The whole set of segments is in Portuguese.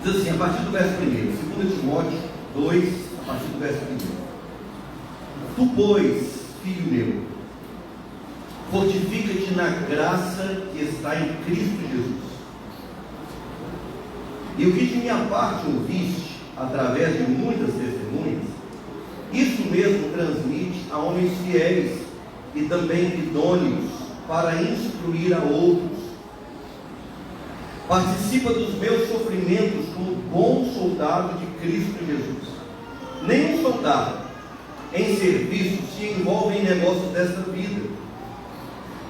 Diz assim, a partir do verso 1, 2 Timóteo 2, a partir do verso 1. Tu, pois, filho meu, fortifica-te na graça que está em Cristo Jesus. E o que de minha parte ouviste, através de muitas testemunhas, isso mesmo transmite a homens fiéis e também idôneos para instruir a outros. Participa dos meus sofrimentos como bom soldado de Cristo Jesus. Nenhum soldado em serviço se envolve em negócios desta vida,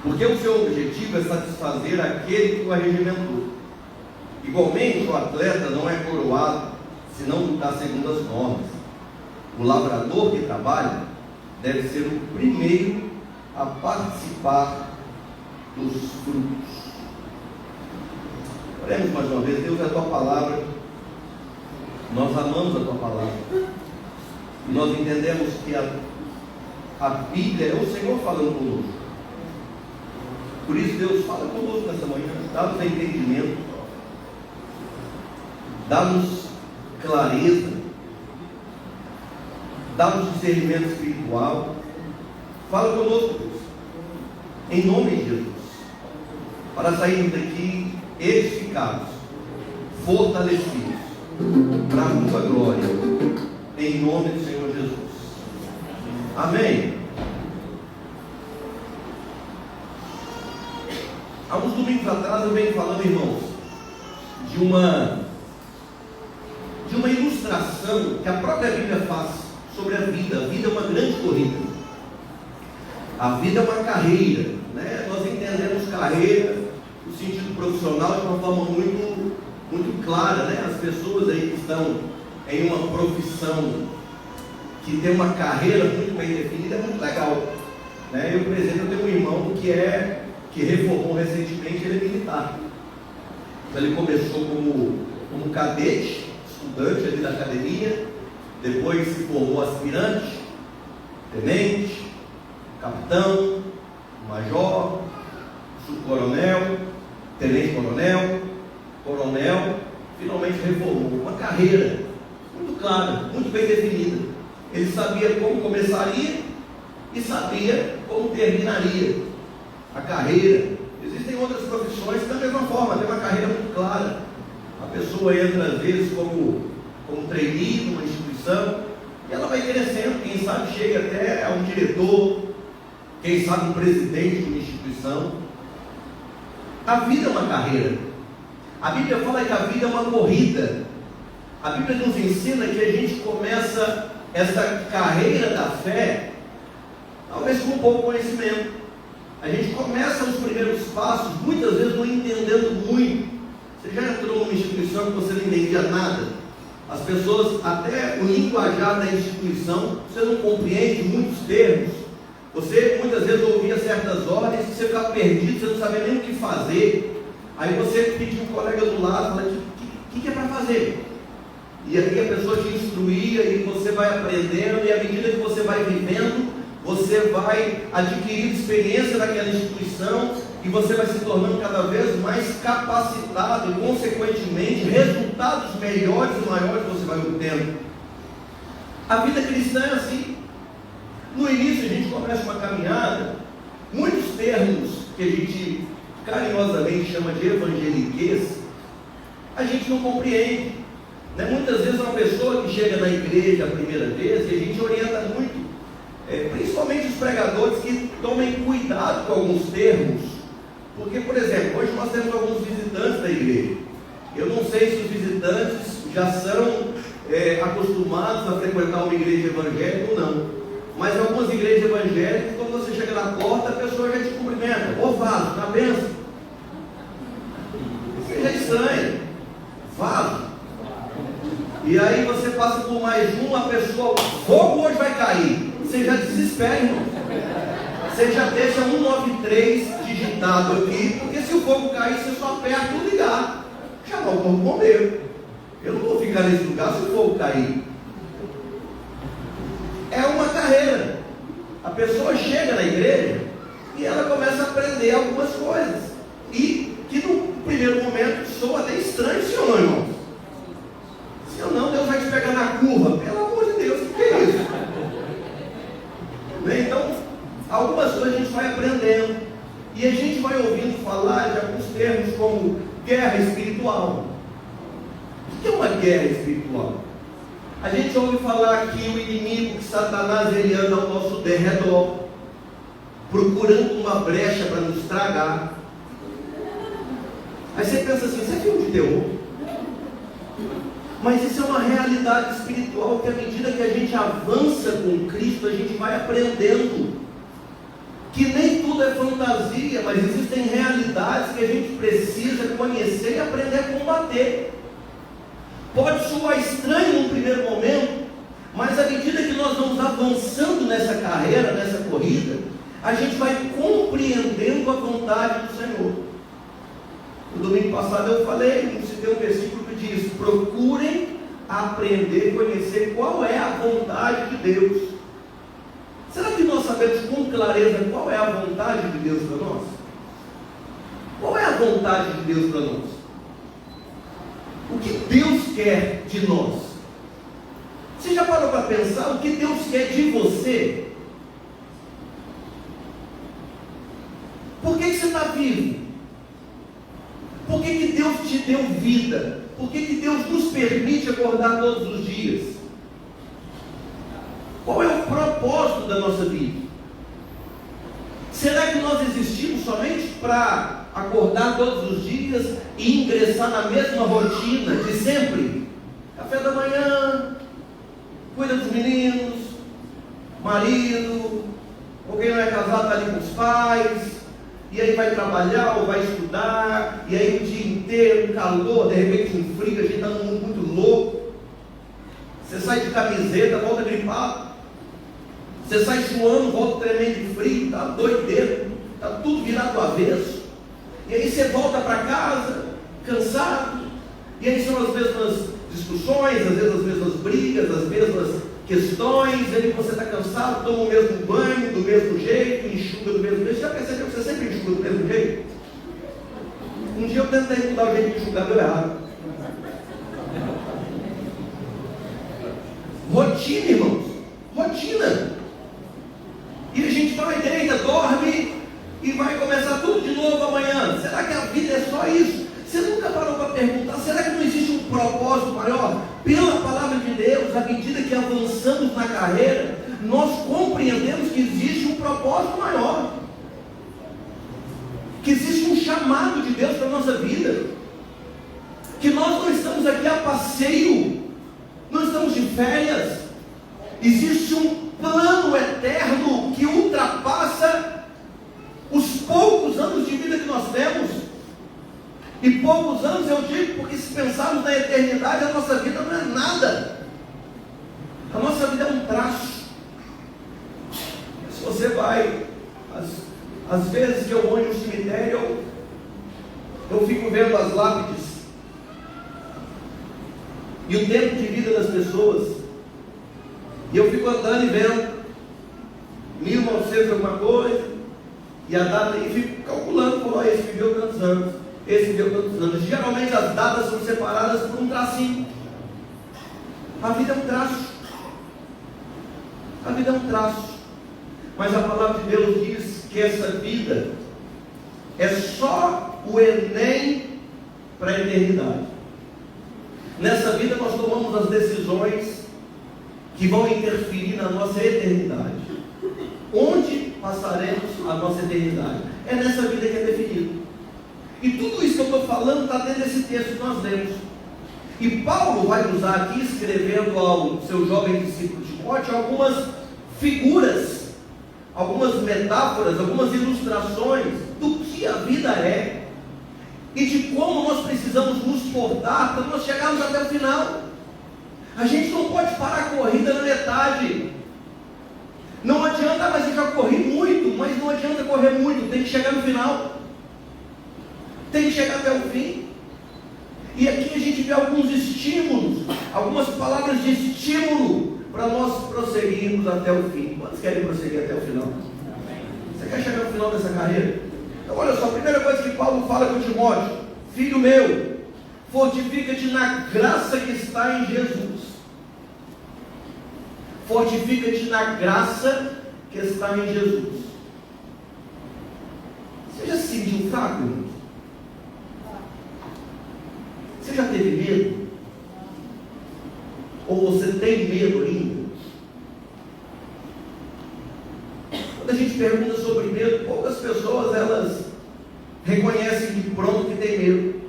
porque o seu objetivo é satisfazer aquele que o arregimentou. Igualmente, o atleta não é coroado se não lutar segundo as normas. O lavrador que trabalha deve ser o primeiro a participar dos frutos. Oremos mais uma vez. Deus, é a tua palavra, nós amamos a tua palavra, e nós entendemos que a Bíblia é o Senhor falando conosco. Por isso, Deus, fala conosco nessa manhã, dá-nos entendimento, dá-nos clareza, dá-nos discernimento espiritual. Fala conosco, Deus, em nome de Jesus, para sairmos daqui edificados, fortalecidos, para a tua glória, em nome do Senhor Jesus. Amém. Há uns domingos atrás eu venho falando, irmãos, de uma ilustração que a própria Bíblia faz sobre a vida. A vida é uma grande corrida, a vida é uma carreira, né? Nós entendemos carreira no sentido profissional de uma forma muito clara, né? As pessoas aí que estão em uma profissão que tem uma carreira muito bem definida, é muito legal, né? Eu, por exemplo, tenho um irmão que reformou recentemente, ele é militar. Então, ele começou como cadete, estudante ali da academia, depois se formou aspirante, tenente, capitão, major, subcoronel, tenente-coronel, coronel, finalmente reformou. Uma carreira muito clara, muito bem definida. Ele sabia como começaria e sabia como terminaria a carreira. Existem outras profissões que da mesma forma, tem uma carreira muito clara. A pessoa entra às vezes como trainee numa instituição, e ela vai crescendo, quem sabe chega até a um diretor, quem sabe um presidente de uma instituição. A vida é uma carreira. A Bíblia fala que a vida é uma corrida. A Bíblia nos ensina que a gente começa essa carreira da fé, talvez com pouco conhecimento. A gente começa os primeiros passos, muitas vezes não entendendo muito. Você já entrou numa instituição que você não entendia nada? As pessoas, até o linguajar da instituição, você não compreende muitos termos. Você muitas vezes ouvia certas ordens que você ficava perdido, você não sabia nem o que fazer. Aí você pedia um colega do lado, falava, o que é para fazer? E aí a pessoa te instruía e você vai aprendendo, e à medida que você vai vivendo, você vai adquirindo experiência naquela instituição e você vai se tornando cada vez mais capacitado e, consequentemente, resultados melhores e maiores você vai obtendo. A vida cristã é assim. No início a gente começa uma caminhada, muitos termos que a gente carinhosamente chama de evangeliquez, a gente não compreende, né? Muitas vezes uma pessoa que chega na igreja a primeira vez, e a gente orienta muito, principalmente os pregadores, que tomem cuidado com alguns termos, porque, por exemplo, hoje nós temos alguns visitantes da igreja. Eu não sei se os visitantes já são acostumados a frequentar uma igreja evangélica ou não, mas algumas igrejas evangélicas, quando você chega na porta, a pessoa já te cumprimenta: ô vaso, na bênção. Isso já é estranho, vaso. E aí você passa por mais um, a pessoa, o fogo hoje vai cair. Você já desespera, irmão. Você já deixa 193 digitado aqui, porque se o fogo cair, você só aperta o ligar, chamar o corpo bombeiro. Eu não vou ficar nesse lugar se o fogo cair. É uma carreira. A pessoa chega na igreja e ela começa a aprender algumas coisas, e que no primeiro momento soa até estranho, senhor, irmão. espiritual. O que é uma guerra espiritual? A gente ouve falar que o inimigo, que Satanás, ele anda ao nosso derredor, procurando uma brecha para nos tragar. Aí você pensa assim, isso é filme de terror? Mas isso é uma realidade espiritual que à medida que a gente avança com Cristo, a gente vai aprendendo que nem tudo é fantasia, mas existem realidades que a gente precisa conhecer e aprender a combater. Pode soar estranho no primeiro momento, mas à medida que nós vamos avançando nessa carreira, nessa corrida, a gente vai compreendendo a vontade do Senhor. No domingo passado eu falei, citei um versículo que diz: procurem aprender e conhecer qual é a vontade de Deus. Será que nós sabemos com clareza qual é a vontade de Deus para nós? Qual é a vontade de Deus para nós? O que Deus quer de nós? Você já parou para pensar o que Deus quer de você? Por que você está vivo? Por que Deus te deu vida? Por que Deus nos permite acordar todos os dias? Qual é o propósito da nossa vida? Será que nós existimos somente para acordar todos os dias e ingressar na mesma rotina de sempre? Café da manhã, cuida dos meninos, marido, ou quem não é casado está ali com os pais, e aí vai trabalhar ou vai estudar, e aí o dia inteiro, um calor, de repente um frio, a gente está num mundo muito louco. Você sai de camiseta, volta gripado. Você sai suando, volta tremendo de frio, está doideiro, está tudo virado do avesso. E aí você volta para casa, cansado, e aí são as mesmas discussões, às vezes as mesmas brigas, as mesmas questões, e aí você está cansado, toma o mesmo banho, do mesmo jeito, enxuga do mesmo jeito. Você já percebeu que você sempre enxuga do mesmo jeito? Um dia eu tentei mudar o jeito de enxugar, deu errado. Rotina, irmãos, rotina. E a gente vai, deita, dorme e vai começar tudo de novo amanhã. Será que a vida é só isso? Você nunca parou para perguntar, será que não existe um propósito maior? Pela palavra de Deus, à medida que avançamos na carreira, nós compreendemos que existe um propósito maior. Que existe um chamado de Deus para a nossa vida. Que nós não estamos aqui a passeio, não estamos de férias. Existe um plano eterno que ultrapassa os poucos anos de vida que nós temos. E poucos anos eu digo porque se pensarmos na eternidade, a nossa vida não é nada. A nossa vida é um traço. Se você vai, às vezes que eu vou em um cemitério, eu fico vendo as lápides e o tempo de vida das pessoas, e eu fico andando e vendo 1900 alguma coisa, e a data, e fico calculando, esse viveu tantos anos, esse viveu tantos anos. Geralmente as datas são separadas por um tracinho. A vida é um traço. A vida é um traço. Mas a palavra de Deus diz que essa vida é só o Enem para a eternidade. Nessa vida nós tomamos as decisões que vão interferir na nossa eternidade. Onde passaremos a nossa eternidade? É nessa vida que é definido. E tudo isso que eu estou falando está dentro desse texto que nós lemos. E Paulo vai usar aqui, escrevendo ao seu jovem discípulo Timóteo, algumas figuras, algumas metáforas, algumas ilustrações do que a vida é e de como nós precisamos nos portar para nós chegarmos até o final. A gente não pode parar a corrida na metade. Não adianta, mas eu já corri muito, mas não adianta correr muito, tem que chegar no final, tem que chegar até o fim. E aqui a gente vê alguns estímulos, algumas palavras de estímulo para nós prosseguirmos até o fim. Quantos querem prosseguir até o final? Você quer chegar no final dessa carreira? Então olha só, a primeira coisa que Paulo fala com Timóteo: filho meu, fortifica-te na graça que está em Jesus. Fortifica-te na graça que está em Jesus. Você já se sentiu fraco, irmão? Você já teve medo? Ou você tem medo ainda? Quando a gente pergunta sobre medo, poucas pessoas elas reconhecem de pronto que tem medo.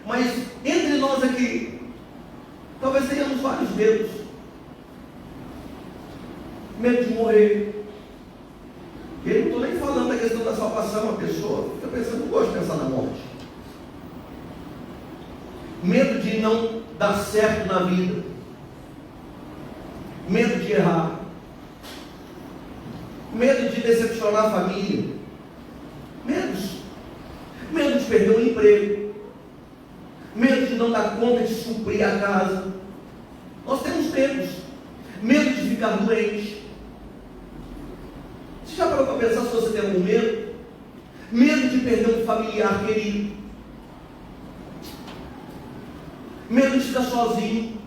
Mas entre nós aqui, talvez tenhamos vários medos. Medo de morrer. Eu não estou nem falando da questão da salvação. A pessoa fica pensando, não gosto de pensar na morte. Medo de não dar certo na vida. Medo de errar. Medo de decepcionar a família. Medos. Medo de perder um emprego. Medo de não dar conta de suprir a casa. Nós temos medos. Medo de ficar doente. Você já parou para pensar se você tem algum medo? Medo de perder um familiar querido. Medo de ficar sozinho.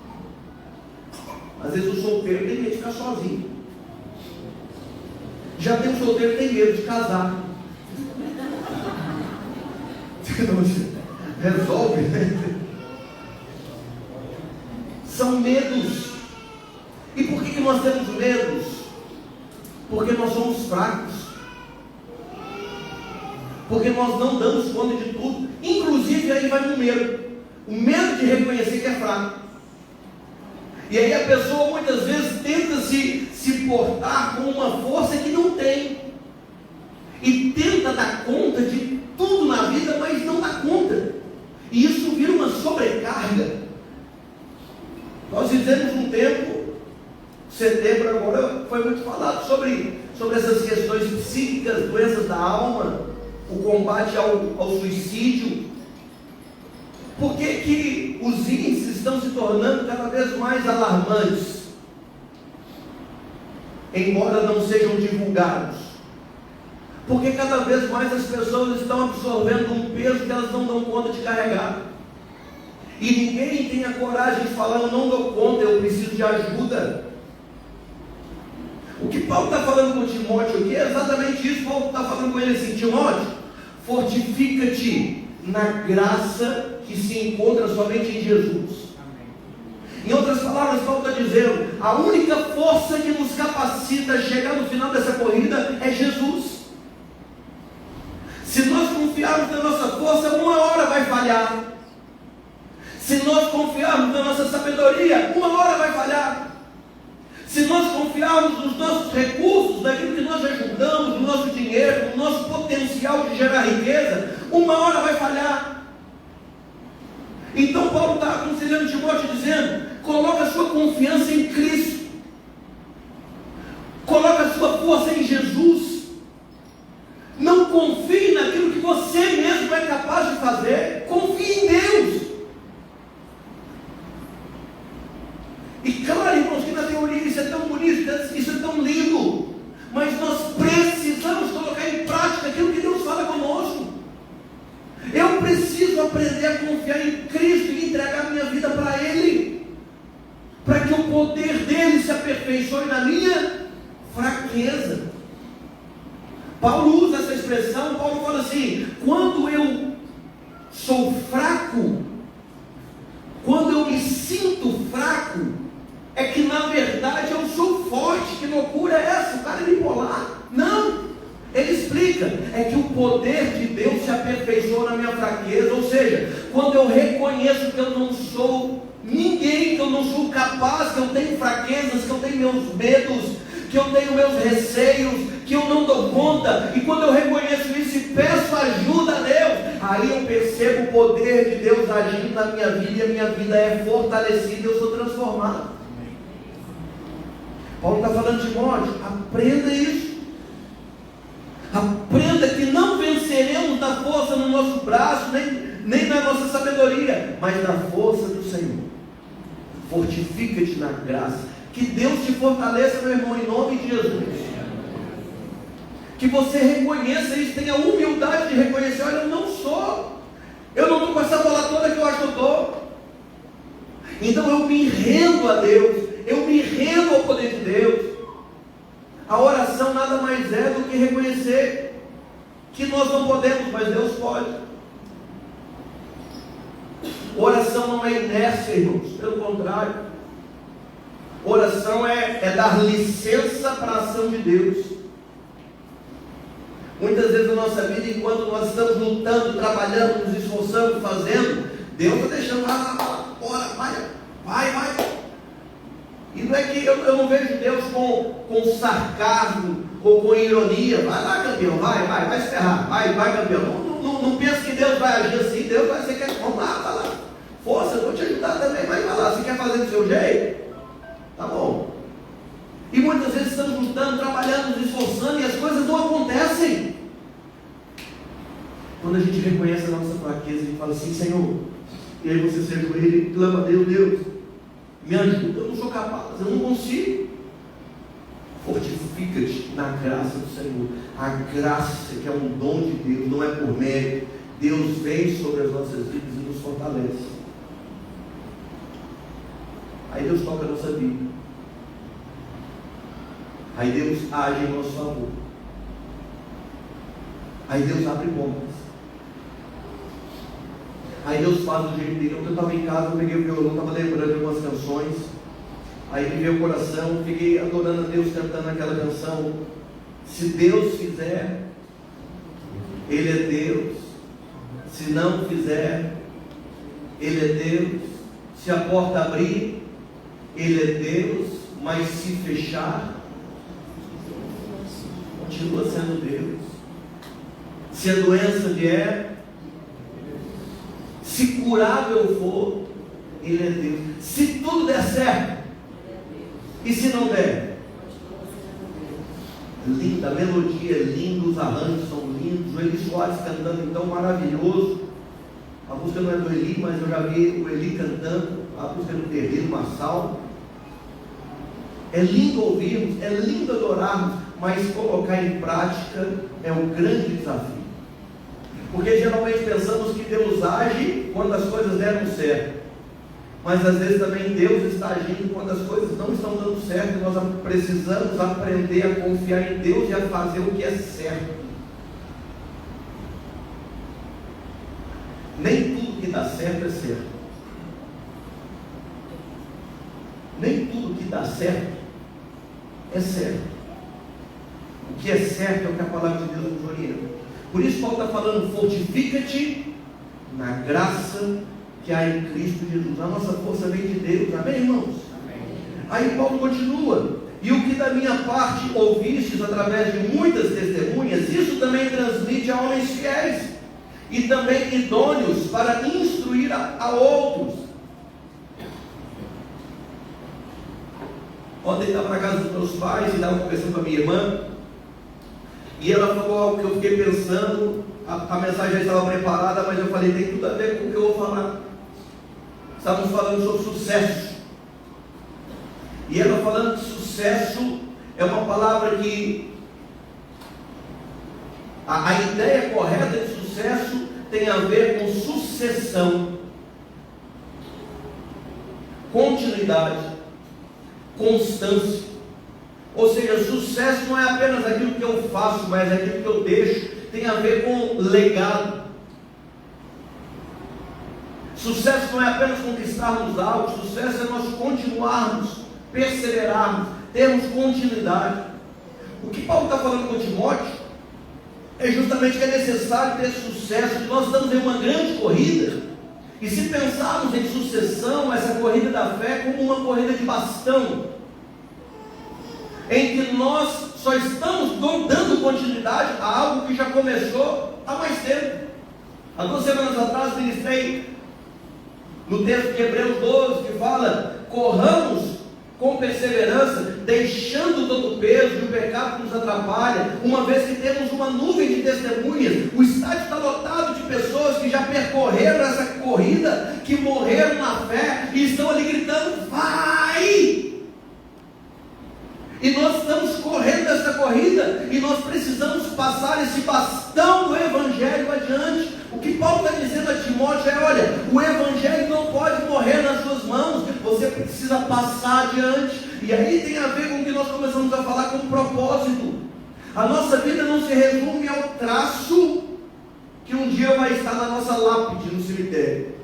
Às vezes o solteiro tem medo de ficar sozinho. Já tem um solteiro que tem medo de casar. Resolve, né? São medos. E por que nós temos medos? Porque nós somos fracos. Porque nós não damos conta de tudo. Inclusive aí vai o medo. O medo de reconhecer que é fraco. E aí a pessoa muitas vezes tenta se portar com uma força que não tem. E tenta dar conta de tudo na vida, mas não dá conta. E isso vira uma sobrecarga. Nós vivemos um tempo, setembro agora foi muito falado sobre essas questões psíquicas, doenças da alma, o combate ao suicídio. Por que os índices estão se tornando cada vez mais alarmantes? Embora não sejam divulgados. Porque cada vez mais as pessoas estão absorvendo um peso que elas não dão conta de carregar. E ninguém tem a coragem de falar, eu não dou conta, eu preciso de ajuda. O que Paulo está falando com Timóteo aqui é exatamente isso. Paulo está falando com ele assim: Timóteo, fortifica-te na graça que se encontra somente em Jesus. Em outras palavras, Paulo está dizendo, a única força que nos capacita a chegar no final dessa corrida é Jesus. Se nós confiarmos na nossa força, uma hora vai falhar. Se nós confiarmos na nossa sabedoria, uma hora vai falhar. Se nós confiarmos nos nossos recursos, naquilo que nós ajudamos, no nosso dinheiro, no nosso potencial de gerar riqueza, uma hora vai falhar. Então Paulo está aconselhando Timóteo dizendo, coloca a sua confiança em Cristo. Coloca a sua força em Jesus. Não confie naquilo que você mesmo é capaz de fazer. Confie em Deus. E claro, irmãos, que na teoria isso é tão bonito, isso é tão lindo. Mas nós precisamos colocar em prática aquilo que Deus fala conosco. Eu preciso aprender a confiar em Cristo e entregar minha vida para Ele. Para que o poder dele se aperfeiçoe na minha fraqueza. Paulo usa essa expressão. Paulo fala assim, quando eu sou fraco, quando eu me sinto fraco, é que na verdade eu sou forte. Que loucura é essa? O cara é bipolar? Não, ele explica, é que o poder de Deus se aperfeiçoa na minha fraqueza. Ou seja, quando eu reconheço que eu não sou ninguém, que eu não sou capaz, que eu tenho fraquezas, que eu tenho meus medos, que eu tenho meus receios, que eu não dou conta, e quando eu reconheço isso e peço ajuda a Deus, aí eu percebo o poder de Deus agindo na minha vida, e a minha vida é fortalecida e eu sou transformado. Paulo está falando, Timóteo, aprenda isso. Aprenda que não venceremos na força no nosso braço, nem na nossa sabedoria, mas na força do Senhor. Fortifica-te na graça. Que Deus te fortaleça, meu irmão, em nome de Jesus. Que você reconheça isso, tenha a humildade de reconhecer, olha, eu não estou com essa bola toda que eu acho que eu estou. Então eu me rendo a Deus, eu me rendo ao poder de Deus. A oração nada mais é do que reconhecer que nós não podemos, mas Deus pode. Oração Oração não é inércia, irmãos, pelo contrário. Oração é dar licença para a ação de Deus. Muitas vezes na nossa vida, enquanto nós estamos lutando, trabalhando, nos esforçando, fazendo, Deus está deixando, bora, vai. E não é que eu não vejo Deus com sarcasmo ou com ironia. Vai lá, campeão, vai se ferrar, vai campeão. Não pensa que Deus vai agir assim. Deus vai, você quer, vamos lá, vai lá. Força, eu vou te ajudar também, mas vai lá, você quer fazer do seu jeito? Tá bom. E muitas vezes estamos lutando, trabalhando, nos esforçando e as coisas não acontecem. Quando a gente reconhece a nossa fraqueza e fala assim, Senhor, e aí você se ajoelha e clama a Deus, me ajuda, eu não sou capaz, eu não consigo. Fortifica-te na graça do Senhor. A graça que é um dom de Deus, não é por mérito. Deus vem sobre as nossas vidas e nos fortalece. Aí Deus toca a nossa vida. Aí Deus age em nosso favor. Aí Deus abre portas. Aí Deus faz do jeito dele. Ontem eu estava em casa, eu peguei o violão, estava lembrando de algumas canções. Aí me veio o coração, fiquei adorando a Deus, cantando aquela canção. Se Deus fizer, Ele é Deus. Se não fizer, Ele é Deus. Se a porta abrir, Ele é Deus. Mas se fechar, continua sendo Deus. Se a doença vier, se curável for, Ele é Deus. Se tudo der certo, e se não der? Linda, a melodia é linda, os arranjos são lindos, o Eli Soares cantando então maravilhoso. A música não é do Eli, mas eu já vi o Eli cantando, a música do terreiro, Marçal. É lindo ouvirmos, é lindo adorarmos, mas colocar em prática é um grande desafio. Porque geralmente pensamos que Deus age quando as coisas deram certo. Mas às vezes também Deus está agindo quando as coisas não estão dando certo. E nós precisamos aprender a confiar em Deus e a fazer o que é certo. Nem tudo que dá certo é certo. Nem tudo que dá certo é certo. O que é certo é o que a palavra de Deus nos orienta. Por isso Paulo está falando, fortifica-te na graça que há em Cristo Jesus. A nossa força vem de Deus, amém, irmãos? Amém. Aí Paulo continua, e o que da minha parte ouvistes através de muitas testemunhas, isso também transmite a homens fiéis, e também idôneos para instruir a outros. Ontem estava na casa dos meus pais, e estava conversando com a minha irmã, e ela falou algo que eu fiquei pensando, a mensagem já estava preparada, mas eu falei, tem tudo a ver com o que eu vou falar. Estávamos falando sobre sucesso. E ela falando de sucesso, é uma palavra que a ideia correta de sucesso tem a ver com sucessão, continuidade, constância. Ou seja, sucesso não é apenas aquilo que eu faço, mas aquilo que eu deixo. Tem a ver com legado. Sucesso não é apenas conquistarmos algo. Sucesso é nós continuarmos, perseverarmos, termos continuidade. O que Paulo está falando com Timóteo é justamente que é necessário ter sucesso. Nós estamos em uma grande corrida. E se pensarmos em sucessão, essa corrida da fé como uma corrida de bastão, em que nós só estamos dando continuidade a algo que já começou há mais tempo. Há 2 semanas atrás ministrei no texto de Hebreus 12, que fala, corramos com perseverança, deixando todo o peso e o pecado que nos atrapalha, uma vez que temos uma nuvem de testemunhas. O estádio está lotado de pessoas que já percorreram essa corrida, que morreram na fé e estão ali gritando, vai! E nós estamos correndo essa corrida, e nós precisamos passar esse bastão do Evangelho adiante. O que Paulo está dizendo a Timóteo é, olha, o Evangelho não pode morrer nas suas mãos, você precisa passar adiante. E aí tem a ver com o que nós começamos a falar com propósito. A nossa vida não se resume ao traço que um dia vai estar na nossa lápide no cemitério.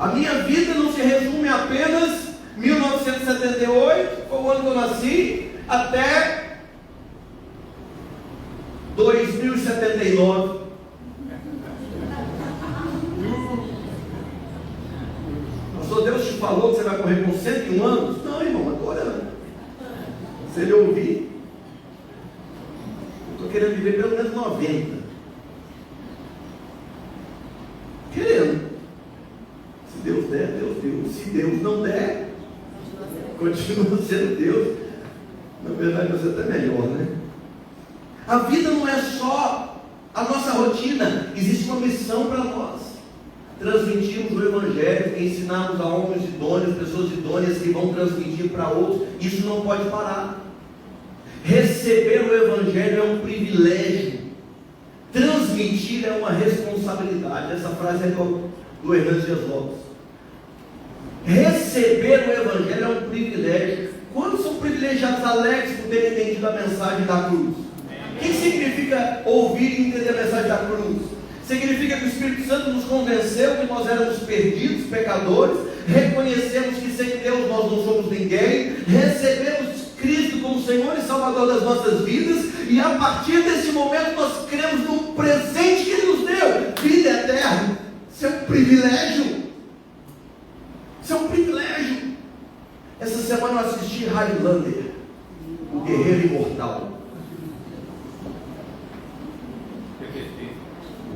A minha vida não se resume a apenas 1978, foi o ano que eu nasci, até 2079. Pastor, Deus te falou que você vai morrer com 101 anos? Não, irmão, agora, se ele ouvir, eu estou querendo viver pelo menos 90. Querendo. Se Deus der, Deus deu. Se Deus não der, continua sendo Deus. Na verdade, você é até melhor, né? A vida não é só a nossa rotina, existe uma missão para nós. Transmitirmos o Evangelho, ensinarmos a homens idôneos, pessoas idôneas que vão transmitir para outros. Isso não pode parar. Receber o Evangelho é um privilégio, transmitir é uma responsabilidade. Essa frase é do Hernandes Dias Lopes. Receber o Evangelho é um privilégio. Quantos são privilegiados, alegres por terem entendido a mensagem da cruz? O que significa ouvir e entender a mensagem da cruz? Significa que o Espírito Santo nos convenceu que nós éramos perdidos, pecadores, reconhecemos que sem Deus nós não somos ninguém, recebemos Cristo como Senhor e Salvador das nossas vidas, e a partir desse momento nós cremos no presente que Ele nos deu, vida eterna. Isso é um privilégio. Isso é um privilégio. Essa semana eu assisti Highlander, o Guerreiro Imortal.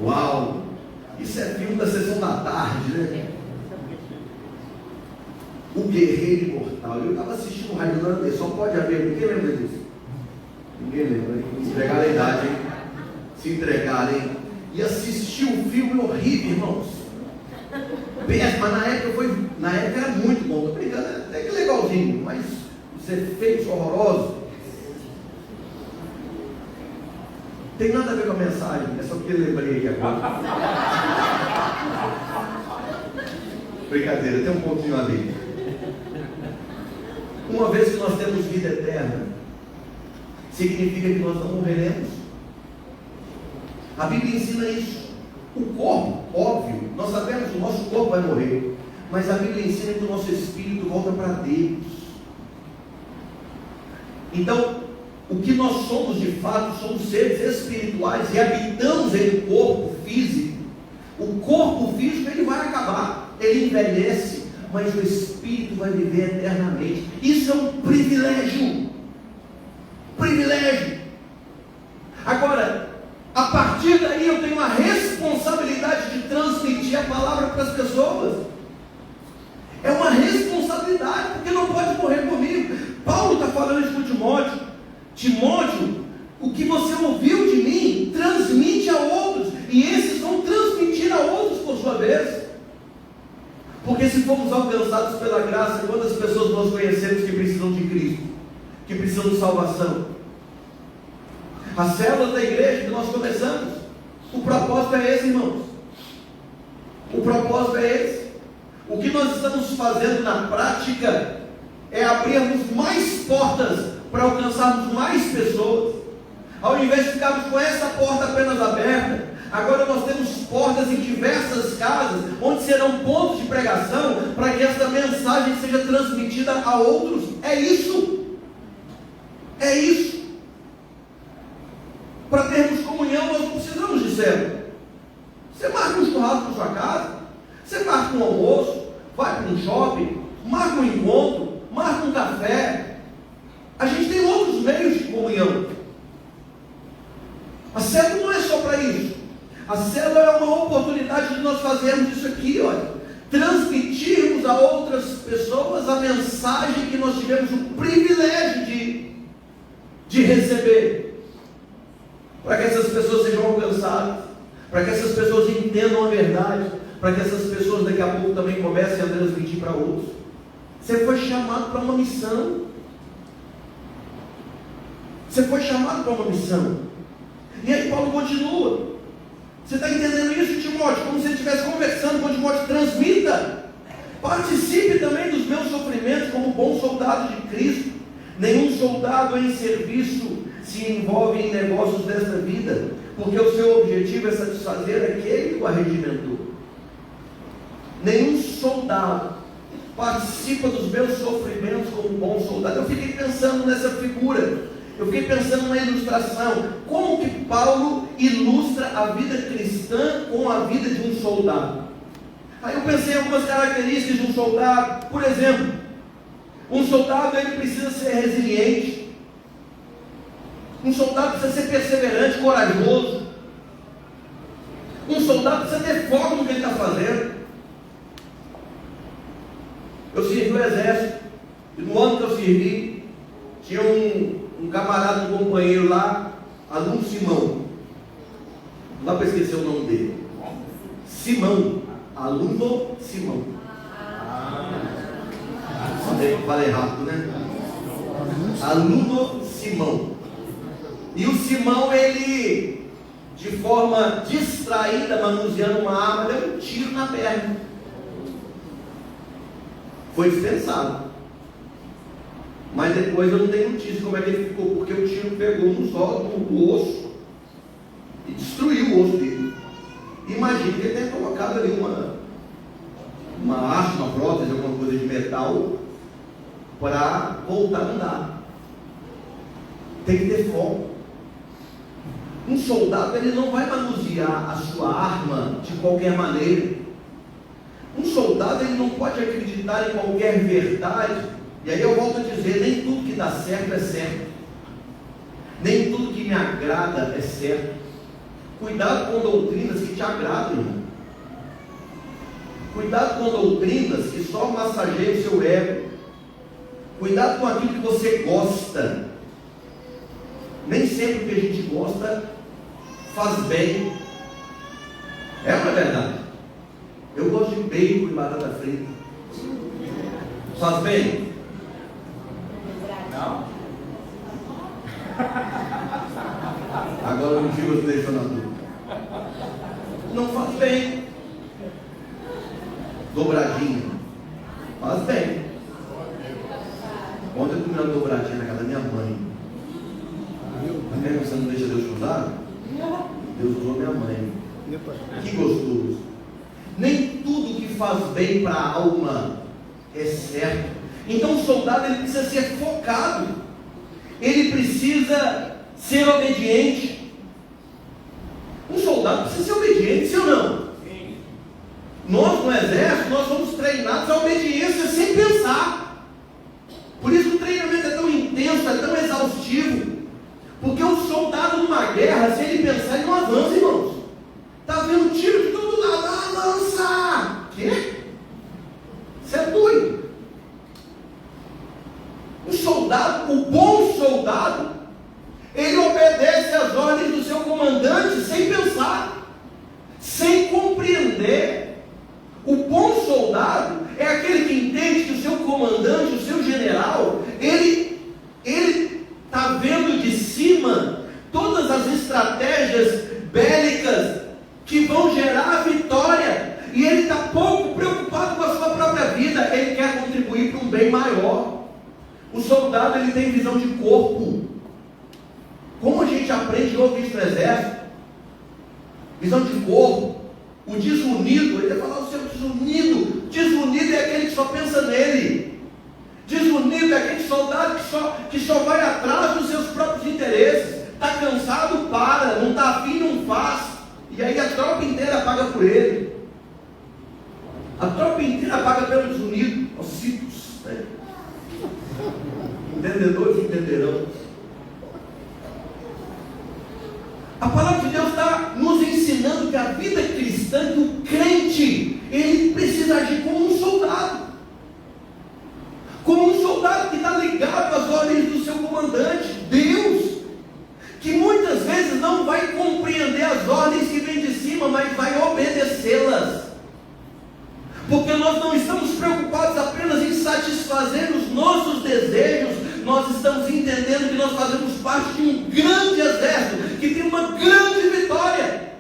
Uau! Isso é filme da sessão da tarde, né? O Guerreiro Imortal. Eu estava assistindo o Highlander, só pode haver. Ninguém lembra disso? Ninguém lembra, hein? Se entregar a idade, hein? Se entregarem. E assistir um filme horrível, irmãos. Mas na época era muito bom. Estou brincando, até que legalzinho, mas os efeitos horrorosos. Tem nada a ver com a mensagem, é só porque eu lembrei aqui agora. Brincadeira, tem um pontinho ali. Uma vez que nós temos vida eterna, significa que nós não morreremos. A Bíblia ensina isso. O corpo, óbvio, nós sabemos que o nosso corpo vai morrer, mas a Bíblia ensina que o nosso espírito volta para Deus. Então, o que nós somos de fato, somos seres espirituais e habitamos em um corpo físico. O corpo físico ele vai acabar, ele envelhece, mas o espírito vai viver eternamente. Isso é um privilégio. Privilégio. Agora, a partir daí eu tenho a responsabilidade de transmitir a palavra para as pessoas. É uma responsabilidade, porque não pode morrer comigo. Paulo está falando isso com Timóteo. Timóteo, o que você ouviu de mim, transmite a outros, e esses vão transmitir a outros por sua vez. Porque se formos alcançados pela graça, quantas pessoas nós conhecemos que precisam de Cristo, que precisam de salvação? As células da igreja que nós começamos, o propósito é esse, irmãos. O propósito é esse. O que nós estamos fazendo na prática é abrirmos mais portas para alcançarmos mais pessoas. Ao invés de ficarmos com essa porta apenas aberta, agora nós temos portas em diversas casas, onde serão pontos de pregação, para que essa mensagem seja transmitida a outros. É isso. É isso. Para termos comunhão, nós não precisamos de célula. Você marca um churrasco na sua casa, você marca um almoço, vai para um shopping, marca um encontro, marca um café. A gente tem outros meios de comunhão. A célula não é só para isso. A célula é uma oportunidade de nós fazermos isso aqui, olha. Transmitirmos a outras pessoas a mensagem que nós tivemos o privilégio de receber. Para que essas pessoas sejam alcançadas, para que essas pessoas entendam a verdade, para que essas pessoas daqui a pouco também comecem a transmitir para outros. Você foi chamado para uma missão. Você foi chamado para uma missão. E aí Paulo continua. Você está entendendo isso, Timóteo? Como se ele estivesse conversando com Timóteo. Transmita. Participe também dos meus sofrimentos como bom soldado de Cristo. Nenhum soldado em serviço se envolve em negócios desta vida, porque o seu objetivo é satisfazer aquele que o arregimentou. Nenhum soldado participa dos meus sofrimentos como um bom soldado. Eu fiquei pensando nessa figura, eu fiquei pensando na ilustração, como que Paulo ilustra a vida cristã com a vida de um soldado. Aí eu pensei em algumas características de um soldado. Por exemplo, um soldado ele precisa ser resiliente, um soldado precisa ser perseverante, corajoso, um soldado precisa ter foco no que ele está fazendo. Eu servi o exército, e no ano que eu servi, tinha um camarada, um companheiro lá, aluno Simão, não dá para esquecer o nome dele, Simão, aluno Simão. Falei rápido, né? Aluno Simão. E o Simão, ele, de forma distraída, manuseando uma arma, deu um tiro na perna. Foi dispensado. Mas depois eu não tenho notícia como é que ele ficou, porque o tiro pegou no osso e destruiu o osso dele. Imagina que ele tenha colocado ali uma haste, uma prótese, alguma coisa de metal para voltar a andar. Tem que ter foco. Um soldado, ele não vai manusear a sua arma de qualquer maneira. Um soldado, ele não pode acreditar em qualquer verdade. E aí eu volto a dizer, nem tudo que dá certo é certo, nem tudo que me agrada é certo. Cuidado com doutrinas que te agradam, irmão. Cuidado com doutrinas que só massageiam o seu ego. Cuidado com aquilo que você gosta. Nem sempre o que a gente gosta faz bem. É uma verdade. Eu gosto de bacon e batata frita. Faz bem? Não. Agora o Gil me deixou na dúvida. Não faz bem. Dobradinha. Faz bem. Ontem eu comi uma dobradinha na casa da minha mãe. Você não deixa Deus usar? Deus usou minha mãe. Que gostoso. Nem tudo que faz bem para a alma é certo. Então o soldado ele precisa ser focado. Ele precisa ser obediente. Um soldado precisa ser obediente, sim ou não? Sim. Nós no exército, nós somos treinados à obediência sem pensar. Por isso que o treinamento é tão intenso, é tão exaustivo. Porque o soldado numa guerra, se ele pensar, ele não avança, irmãos. Está vendo tiro de todo lado, avança! Quê? Isso é doido. O soldado, o bom soldado, ele obedece às ordens do seu comandante sem pensar, sem compreender. O bom soldado é aquele que entende que o seu comandante, o seu general, ele está vendo de cima todas as estratégias bélicas que vão gerar a vitória, e ele está pouco preocupado com a sua própria vida. Ele quer contribuir para um bem maior. O soldado, ele tem visão de corpo. Como a gente aprende e ouve isso no exército? Visão de corpo. O desunido, ele vai falar o seu desunido. Desunido é aquele que só pensa nele. Desunido é aquele soldado que só vai atrás dos seus próprios interesses. Está cansado, para. Não está afim, não faz. E aí a tropa inteira paga por ele. A tropa inteira paga pelo desunido. Os ciclos, né? Entendedores entenderão. A palavra de Deus está nos ensinando que a vida cristã do crente, ele precisa agir como um soldado. Como um soldado que está ligado às ordens do seu comandante, Deus, que muitas vezes não vai compreender as ordens que vêm de cima, mas vai obedecê-las. Porque nós não estamos preocupados apenas em satisfazer os nossos desejos, nós estamos entendendo que nós fazemos parte de um grande exército, que tem uma grande vitória.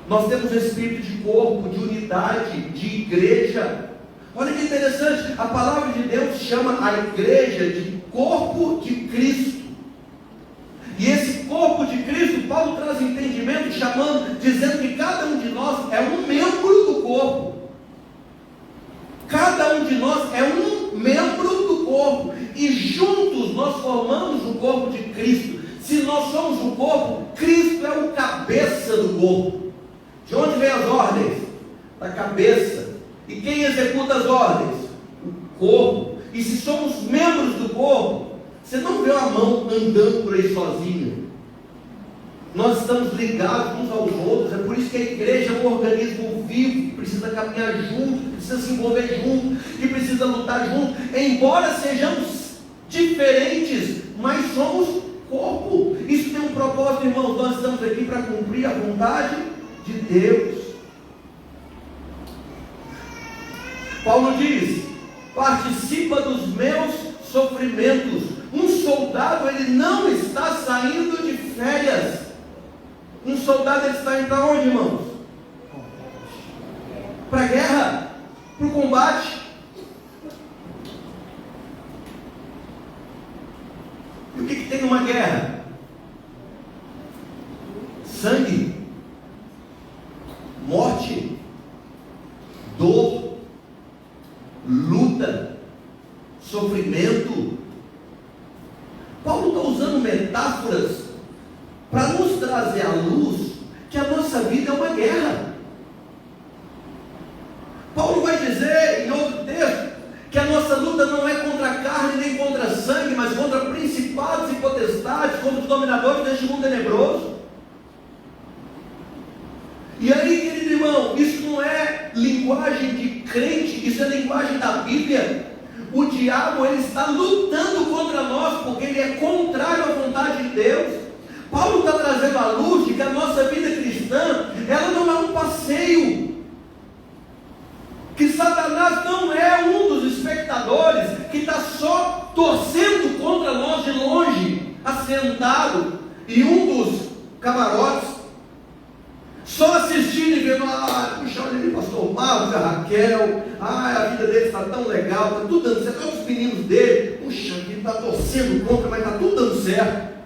Nós temos espírito de corpo, de unidade, de igreja. Olha que interessante, a palavra de Deus chama a igreja de corpo de Cristo. E esse corpo de Cristo, Paulo traz entendimento, dizendo que cada um de nós é um membro do corpo. da cabeça. E quem executa as ordens? O corpo. E se somos membros do corpo, você não vê a mão andando por aí sozinha. Nós estamos ligados uns aos outros. É por isso que a igreja é um organismo vivo, que precisa caminhar junto, que precisa se envolver junto, que precisa lutar junto. Embora sejamos diferentes, mas somos corpo. Isso tem um propósito, irmãos. Nós estamos aqui para cumprir a vontade de Deus. Paulo diz: participa dos meus sofrimentos. Um soldado, ele não está saindo de férias. Um soldado, ele está indo para onde, irmãos? Para a guerra, para o combate. E o que tem numa guerra? Sangue, morte, dor, luta, sofrimento. Paulo está usando metáforas para nos trazer à luz que a nossa vida é uma guerra. Paulo vai dizer em outro texto que a nossa luta não é contra a carne nem contra sangue, mas contra principados e potestades, contra os dominadores deste mundo tenebroso. E aí, querido irmão, isso não é linguagem de crente, isso é linguagem da Bíblia. O diabo, ele está lutando contra nós, porque ele é contrário à vontade de Deus. Paulo está trazendo à luz de que a nossa vida cristã, ela não é um passeio, que Satanás não é um dos espectadores que está só torcendo contra nós de longe, assentado em um dos camarotes, só assistindo e vendo: puxa, olha ali, pastor Marcos, a Raquel, a vida dele está tão legal, está tudo dando certo, olha os meninos dele, puxa, ele está torcendo contra, mas está tudo dando certo.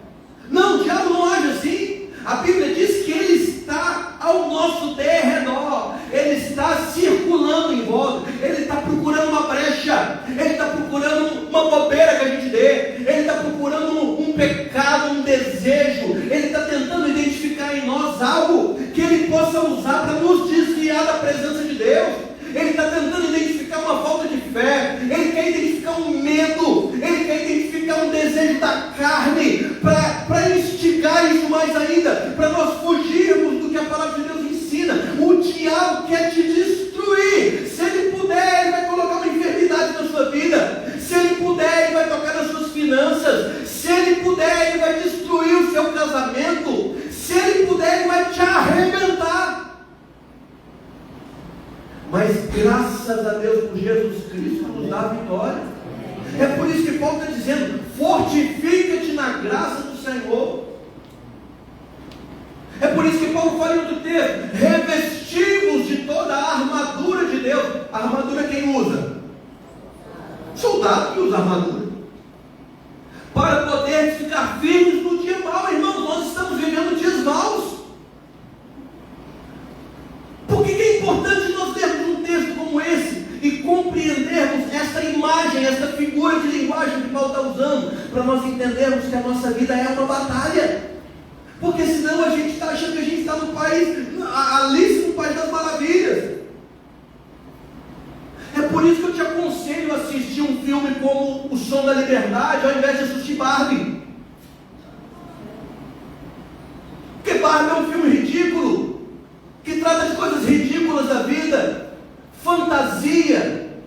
Não, o diabo não age assim. A Bíblia diz que ele está ao nosso derredor, ele está circulando em volta, ele está procurando uma brecha, ele está procurando uma bobeira que a gente dê, ele está procurando um pecado, um desejo, ele está tentando identificar em nós algo que ele possa usar para nos desviar da presença de Deus. Ele está tentando identificar uma falta de fé, ele quer identificar um medo, ele quer identificar um desejo da carne, para instigar isso mais ainda, para nós fugirmos do que a palavra de Deus ensina. O diabo quer te destruir. Se ele puder, ele vai colocar uma enfermidade na sua vida. Se ele puder, ele vai tocar nas suas finanças. Se ele puder, ele vai destruir o seu casamento. Se ele puder, ele vai te arrebentar. Mas graças a Deus por Jesus Cristo nos dá a vitória. É por isso que Paulo está dizendo: fortifica-te na graça do Senhor. É por isso que Paulo fala em outro texto: revestimos de toda a armadura de Deus. A armadura quem usa? Soldado que usa armadura, para poder ficar firmes no dia mau. Irmãos, nós estamos vivendo dias maus. Por que é importante nós termos um texto como esse e compreendermos essa imagem, essa figura de linguagem que Paulo está usando, para nós entendermos que a nossa vida é uma batalha? Porque senão a gente está achando que a gente está no país, Alice no País das Maravilhas. É por isso que eu te aconselho a assistir um filme como O Som da Liberdade, ao invés de assistir Barbie. Porque Barbie é um filme ridículo, que trata de coisas ridículas da vida, fantasia,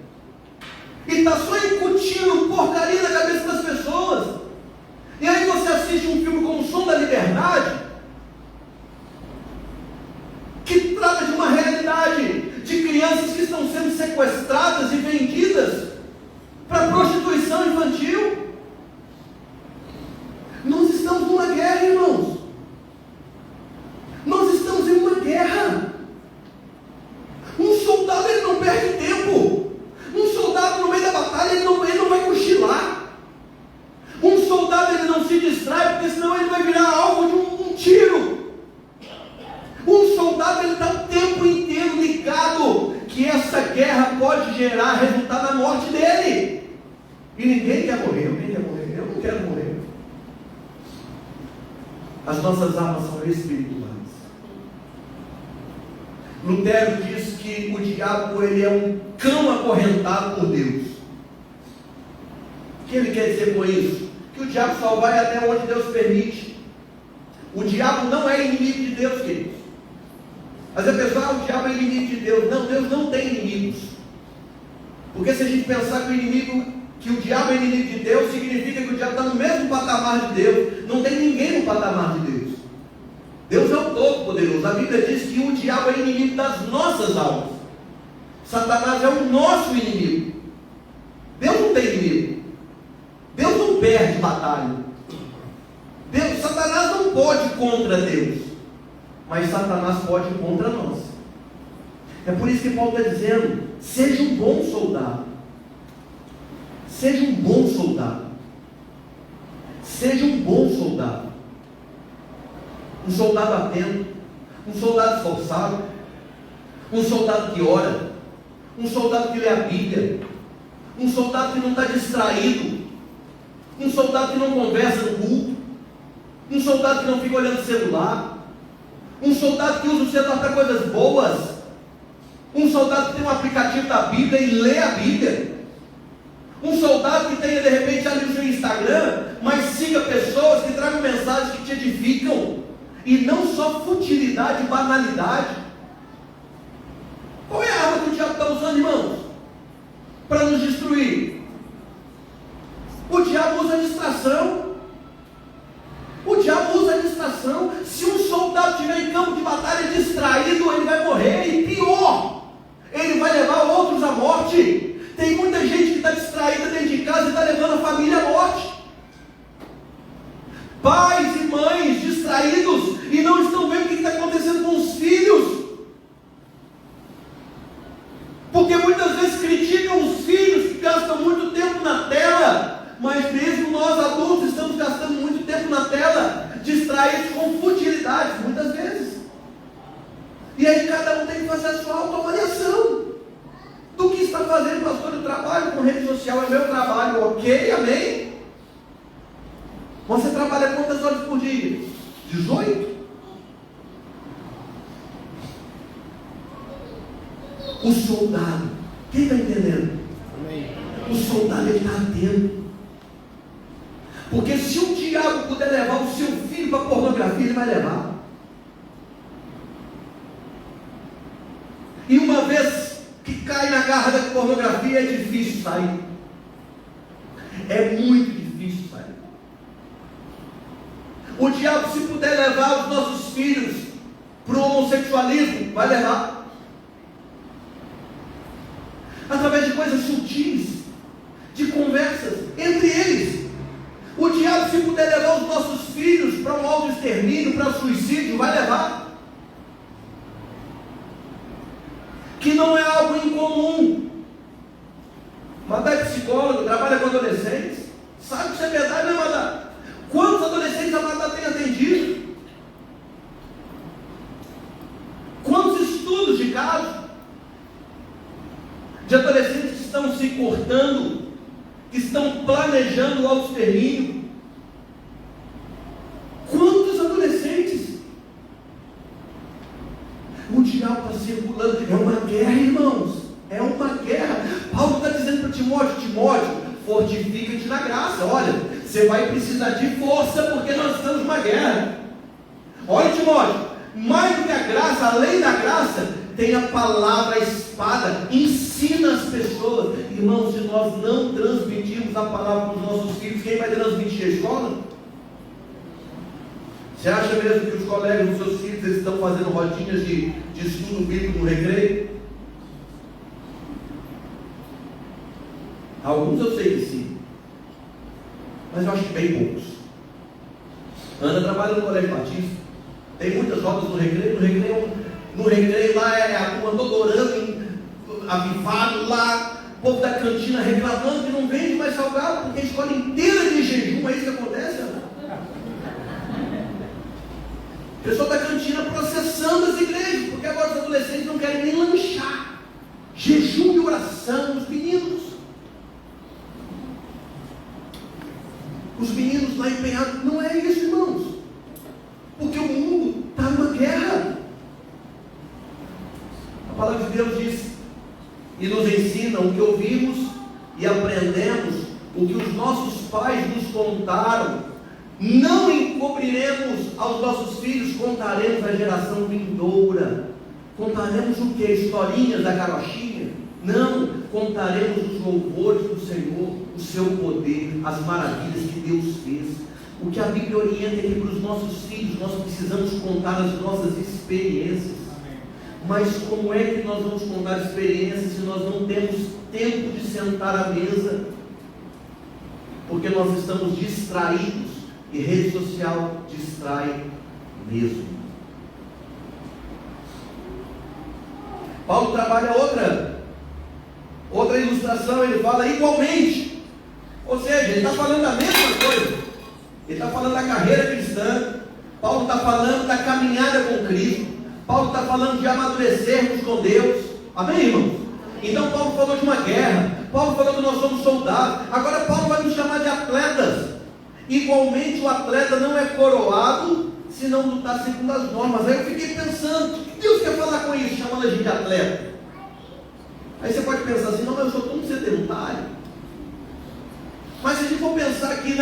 e está só incutindo porcaria na cabeça das pessoas. E aí você assiste um filme como O Som da Liberdade, que trata de uma realidade de crianças que estão sendo sequestradas e vendidas para prostituição infantil. Nós estamos numa guerra, irmãos. Nós estamos em uma guerra. Um soldado, ele não perde tempo. Um soldado no meio da batalha, ele não vai cochilar. Um soldado, ele não se distrai, porque senão ele vai virar alvo de um tiro. Um soldado, ele está o tempo inteiro ligado que essa guerra pode gerar resultado na morte dele. E ninguém quer morrer. Eu não quero morrer. As nossas armas são espirituais. Lutero diz que o diabo ele é um cão acorrentado por Deus. O que ele quer dizer com isso? Que o diabo só vai até onde Deus permite. O diabo não é inimigo de Deus, queridos. Mas a pessoa, o diabo é inimigo de Deus. Não, Deus não tem inimigos. Porque se a gente pensar que o diabo é inimigo de Deus, significa que o diabo está no mesmo patamar de Deus. Não tem ninguém no patamar de Deus. Deus é o Todo-Poderoso. A Bíblia diz que o diabo é inimigo das nossas almas. Satanás é o nosso inimigo. Deus não tem inimigo. Deus não perde batalha. Satanás não pode contra Deus, mas Satanás pode contra nós. É por isso que Paulo está dizendo: seja um bom soldado. Seja um bom soldado. Seja um bom soldado. Um soldado atento. Um soldado esforçado. Um soldado que ora. Um soldado que lê a Bíblia. Um soldado que não está distraído. Um soldado que não conversa no culto. Um soldado que não fica olhando o celular. Um soldado que usa o celular para coisas boas. Um soldado que tem um aplicativo da Bíblia e lê a Bíblia. Um soldado que tenha de repente ali o seu Instagram, mas siga pessoas que tragam mensagens que te edificam. E não só futilidade e banalidade. Qual é a arma que o diabo está usando, irmãos? Para nos destruir? O diabo usa a distração. O diabo usa a distração. Se um soldado estiver em campo de batalha distraído, ele vai morrer. E pior, ele vai levar outros à morte. Tem muita gente que está distraída dentro de casa e está levando a família à morte. Pais e mães distraídos e não estão vendo o que está acontecendo com os filhos. Porque muitas vezes criticam os filhos que gastam muito tempo na tela, mas mesmo nós adultos estamos gastando muito tempo na tela, distraídos com futilidades, muitas vezes. E aí cada um tem que fazer a sua autoavaliação do que está fazendo. Pastor, eu trabalho com rede social, é meu trabalho, ok, amém? Você trabalha quantas horas por dia? 18? O soldado, quem está entendendo? Amém. O soldado, ele está atento. Porque se o diabo puder levar o seu filho para a pornografia, ele vai levar. E uma vez que cai na garra da pornografia, é difícil sair. É muito difícil sair. O diabo, se puder levar os nossos filhos para o homossexualismo, vai levar. Através de coisas sutis, de conversas entre eles. O diabo, se puder levar os nossos filhos para um autoextermínio, para suicídio, vai levar. Que não é algo incomum. Madá é psicólogo, trabalha com adolescentes, sabe que isso é verdade, né, Madá? Quantos adolescentes a Madá tem atendido? Quantos estudos de caso de adolescentes que estão se cortando, que estão planejando o autoextermínio? Quantos adolescentes? O diabo está circulando. É uma guerra, irmãos. É uma guerra. Paulo está dizendo para Timóteo: Timóteo, fortifica-te na graça. Olha, você vai precisar de força, porque nós estamos numa guerra. Olha, Timóteo, mais do que a graça, além da graça, tem a palavra, a espada. Ensina as pessoas. Irmãos, se nós não transmitirmos a palavra para os nossos filhos, quem vai transmitir a escola? Você acha mesmo que os colegas dos seus filhos eles estão fazendo rodinhas de estudo bíblico no recreio? Alguns eu sei que sim, mas eu acho que bem poucos. Ana trabalha no Colégio Batista, tem muitas rodas no recreio. No recreio lá é a turma toda orando, avivado lá, o povo da cantina reclamando que não vende mais salgado, porque a escola inteira de jejum. É isso que acontece, Ana? O pessoal da cantina processando as igrejas, porque agora os adolescentes não querem nem lanchar. Jejum e oração, os meninos lá empenhados. Não é isso, irmãos, porque o mundo está numa guerra. A palavra de Deus diz e nos ensinam o que ouvimos e aprendemos, o que os nossos pais nos contaram. Não encobriremos aos nossos filhos, contaremos à geração vindoura. Contaremos o que? Historinhas da carochinha? Não, contaremos os louvores do Senhor, o seu poder, as maravilhas que Deus fez. O que a Bíblia orienta é que para os nossos filhos nós precisamos contar as nossas experiências. Mas como é que nós vamos contar experiências se nós não temos tempo de sentar à mesa? Porque nós estamos distraídos, e rede social distrai mesmo. Paulo trabalha outra ilustração, ele fala igualmente. Ou seja, ele está falando da mesma coisa. Ele está falando da carreira cristã. Paulo está falando da caminhada com Cristo. Paulo está falando de amadurecermos com Deus. Amém, irmãos? Então Paulo falou de uma guerra. Paulo falou que nós somos soldados. Agora Paulo vai nos chamar de atletas. Igualmente o atleta não é coroado se não lutar segundo as normas. Aí eu fiquei pensando, o que Deus quer falar com isso, chamando a gente de atleta? Aí você pode pensar assim, não, mas eu sou tão sedentário. Mas se a gente for pensar aqui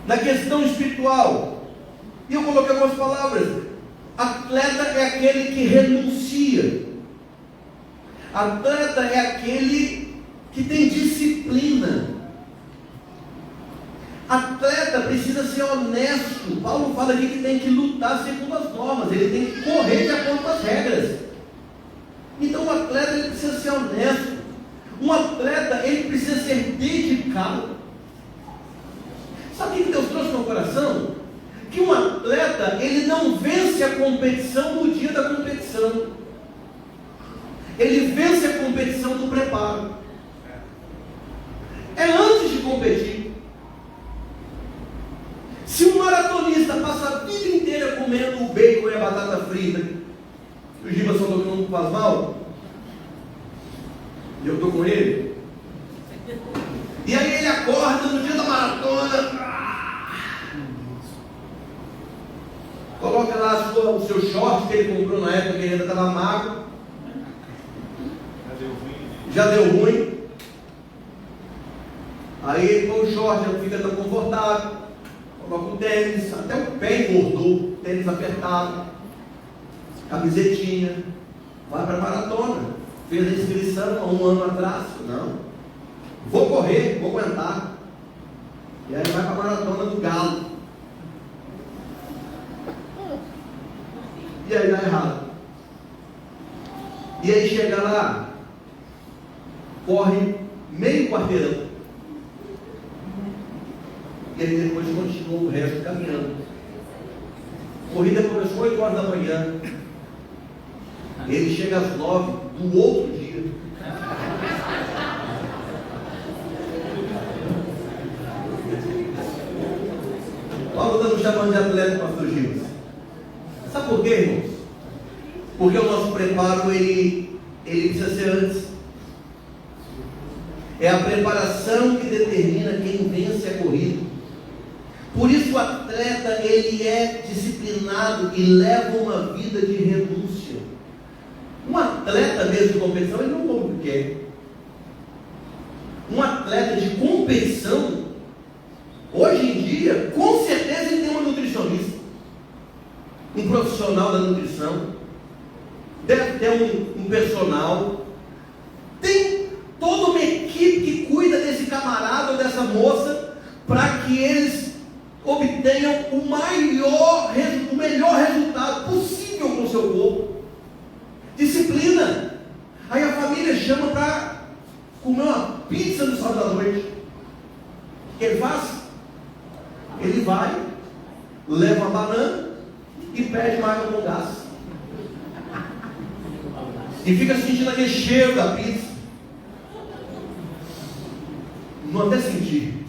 na questão espiritual, e eu coloquei algumas palavras. Atleta é aquele que renuncia. Atleta é aquele que tem disciplina. Atleta precisa ser honesto. Paulo fala aqui que tem que lutar segundo as normas. Ele tem que correr de acordo com as regras. Então o atleta ele precisa ser honesto. Um atleta ele precisa ser dedicado. Sabe o que Deus trouxe no meu coração? Que um atleta, ele não vence a competição no dia da competição. Ele vence a competição no preparo. É antes de competir. Se um maratonista passa a vida inteira comendo o bacon e a batata frita, o Giba falou que não faz mal, e eu estou com ele, e aí ele acorda no dia da maratona, coloca lá o seu short que ele comprou na época que ele ainda estava magro, já deu ruim, aí ele põe o short, já fica tão confortável, coloca o tênis, até o pé engordou, tênis apertado, camisetinha, vai para a maratona, fez a inscrição há um ano atrás, não, vou correr, vou aguentar, e aí vai para a maratona do Galo, e aí dá errado, e aí chega lá, corre meio quarteirão, e aí depois continuou o resto caminhando. A corrida começou às 8 horas da manhã. Ele chega às 9 do outro dia. Paulo está nos chamando de atleta, pastor Gil. Sabe por quê, irmãos? Porque o nosso preparo, ele precisa ser antes. É a preparação que determina quem vence a corrida. Por isso o atleta, ele é disciplinado e leva uma vida de renúncia. Um atleta mesmo de competição, ele não come o que quer. Um atleta de competição, hoje em dia, com certeza ele tem uma nutricionista, um profissional da nutrição, deve ter um personal, tem toda uma equipe que cuida desse camarada ou dessa moça, para que eles obtenham o melhor resultado possível com o seu corpo. Disciplina. Aí a família chama para comer uma pizza no sábado à noite. O que ele faz? Ele vai, leva a banana e pede uma água com gás. E fica sentindo aquele cheiro da pizza. Não até sentir.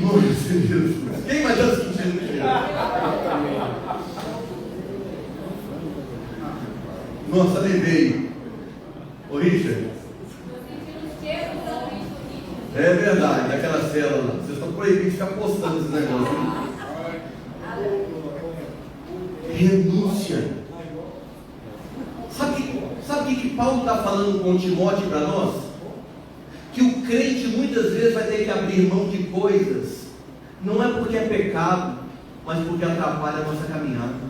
Nossa, Jesus. Quem mais já sentiu no cheiro? Nossa, lembrei. Ô Richard. É verdade, daquela célula. Vocês estão proibidos de ficar postando esse negócio. renúncia. Sabe o que Paulo está falando com Timóteo para nós? Que o crente muitas vezes vai ter que abrir mão de coisas, não é porque é pecado, mas porque atrapalha a nossa caminhada.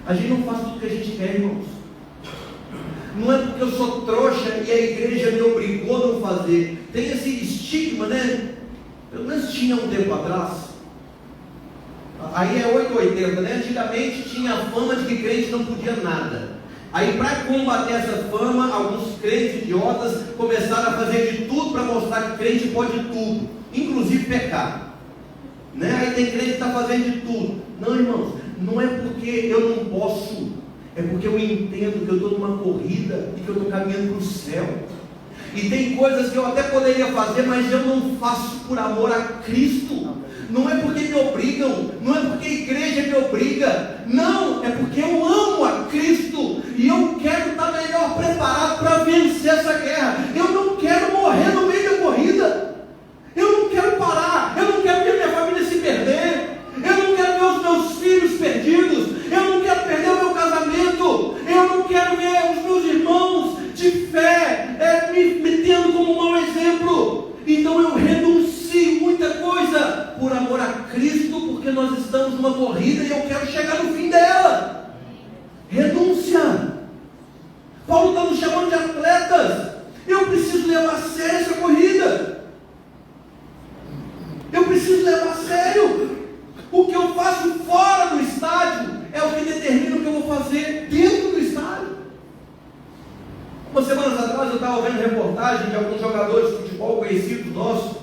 A gente não faz tudo o que a gente quer, irmãos. Não é porque eu sou trouxa e a igreja me obrigou a não fazer. Tem esse estigma, né? Pelo menos tinha um tempo atrás. Aí é 880, né? Antigamente tinha a fama de que crente não podia nada. Aí, para combater essa fama, alguns crentes idiotas começaram a fazer de tudo para mostrar que crente pode tudo, inclusive pecar, né? Aí tem crente que está fazendo de tudo. Não, irmãos, não é porque eu não posso, é porque eu entendo que eu estou numa corrida e que eu estou caminhando para o céu. E tem coisas que eu até poderia fazer, mas eu não faço por amor a Cristo. Não é porque me obrigam, não é porque a igreja me obriga, não, é porque eu amo a Cristo e eu quero estar melhor preparado para vencer essa guerra. Eu não quero morrer no meio da corrida, eu não quero parar, eu não quero ver minha família se perder, eu não quero ver os meus filhos perdidos, eu não quero perder o meu casamento, eu não quero ver os meus irmãos de fé me tendo como um mau exemplo. Então eu renuncio muita coisa por amor a Cristo, porque nós estamos numa corrida e eu quero chegar no fim dela. Renúncia. Paulo está nos chamando de atletas. Eu preciso levar a sério essa corrida. Eu preciso levar a sério. O que eu faço fora do estádio é o que determina o que eu vou fazer dentro do estádio. Umas semanas atrás eu estava vendo reportagem de alguns jogadores de futebol conhecidos nossos,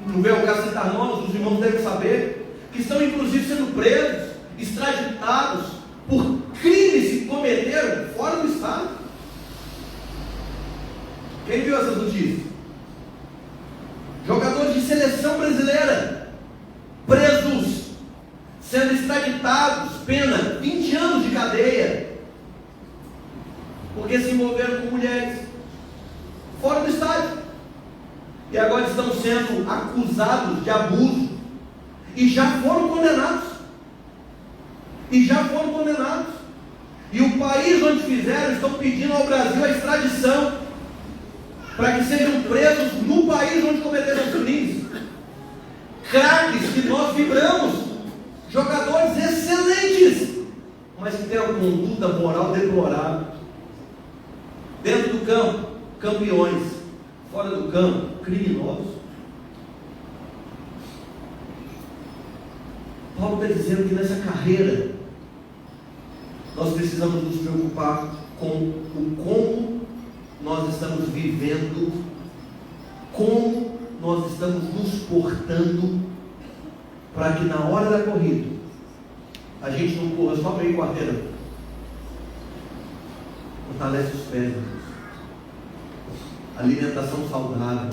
não veio o caso de citar nomes, os irmãos devem saber, que estão inclusive sendo presos, extraditados por crimes que cometeram fora do estado. Quem viu essas notícias? Jogadores de seleção brasileira presos, sendo extraditados, pena 20 anos de cadeia, porque se envolveram com mulheres fora do estádio, e agora estão sendo acusados de abuso, e já foram condenados, e o país onde fizeram, estão pedindo ao Brasil a extradição, para que sejam presos no país onde cometeram os crimes. Craques que nós vibramos, jogadores excelentes, mas que têm uma conduta moral deplorável. Dentro do campo, campeões. Fora do campo, criminosos. Paulo está dizendo que nessa carreira nós precisamos nos preocupar com o como nós estamos vivendo, como nós estamos nos portando, para que na hora da corrida a gente não corra só meio quarteirão. Fortalece os pés, irmãos. Alimentação saudável.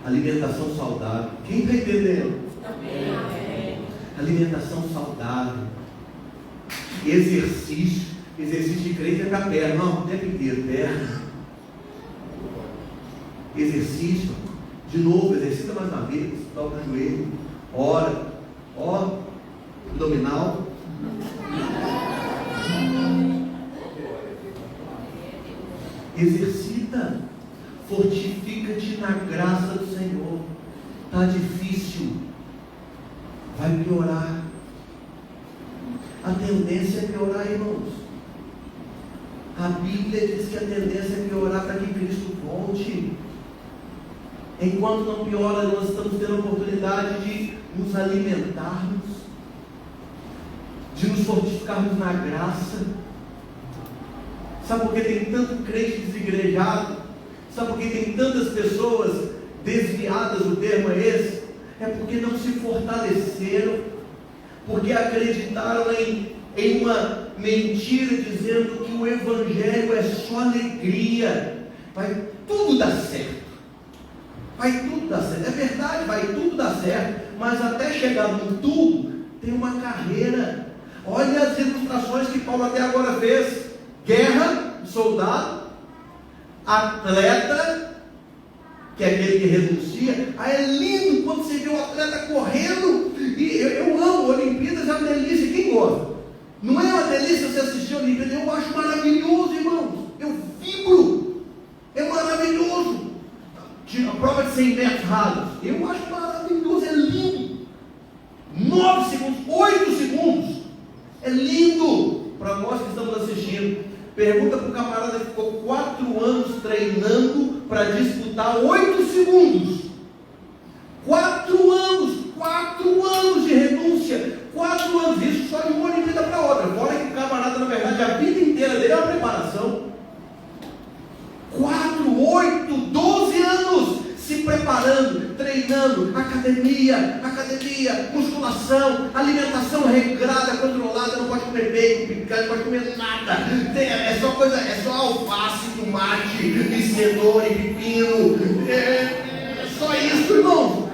Alimentação saudável. Quem está entendendo? Amém. Alimentação saudável. Exercício. Exercício de crente é para a perna. Não, o tempo inteiro, perna. Exercício. De novo, exercita mais uma vez. Dobra o joelho. Ora. Ó. Abdominal. Exercita, fortifica-te na graça do Senhor. Está difícil, vai piorar. A tendência é piorar, irmãos. A Bíblia diz que a tendência é piorar para que Cristo volte. Enquanto não piora, nós estamos tendo a oportunidade de nos alimentarmos, de nos fortificarmos na graça. Sabe por que tem tanto crente desigrejado? Sabe por que tem tantas pessoas desviadas? O termo é esse. É porque não se fortaleceram, porque acreditaram em uma mentira, dizendo que o Evangelho é só alegria, vai tudo dar certo, vai tudo dar certo. É verdade, vai tudo dar certo, mas até chegar no tudo tem uma carreira. Olha as ilustrações que Paulo até agora fez: guerra, soldado, atleta, que é aquele que renuncia. É lindo quando você vê o atleta correndo. E eu amo Olimpíadas, é uma delícia. Quem gosta? Não é uma delícia você assistir a Olimpíadas? Eu acho maravilhoso, irmãos. Eu vibro. É maravilhoso. A prova de 100 metros rasos. Eu acho maravilhoso, é lindo. 9 segundos, 8 segundos. É lindo para nós que estamos assistindo. Pergunta para o camarada que ficou 4 anos treinando para disputar 8 segundos. 4 anos de renúncia. 4 anos, isso só de uma Olimpíada para outra. Fora que o camarada, na verdade, a vida inteira dele é uma preparação. 4, 8, 12 anos se preparando, treinando, academia, musculação, alimentação regrada, controlada, não pode comer bacon, picante, não pode comer nada. É só alface, tomate, e cenoura, e pepino. É só isso, irmão.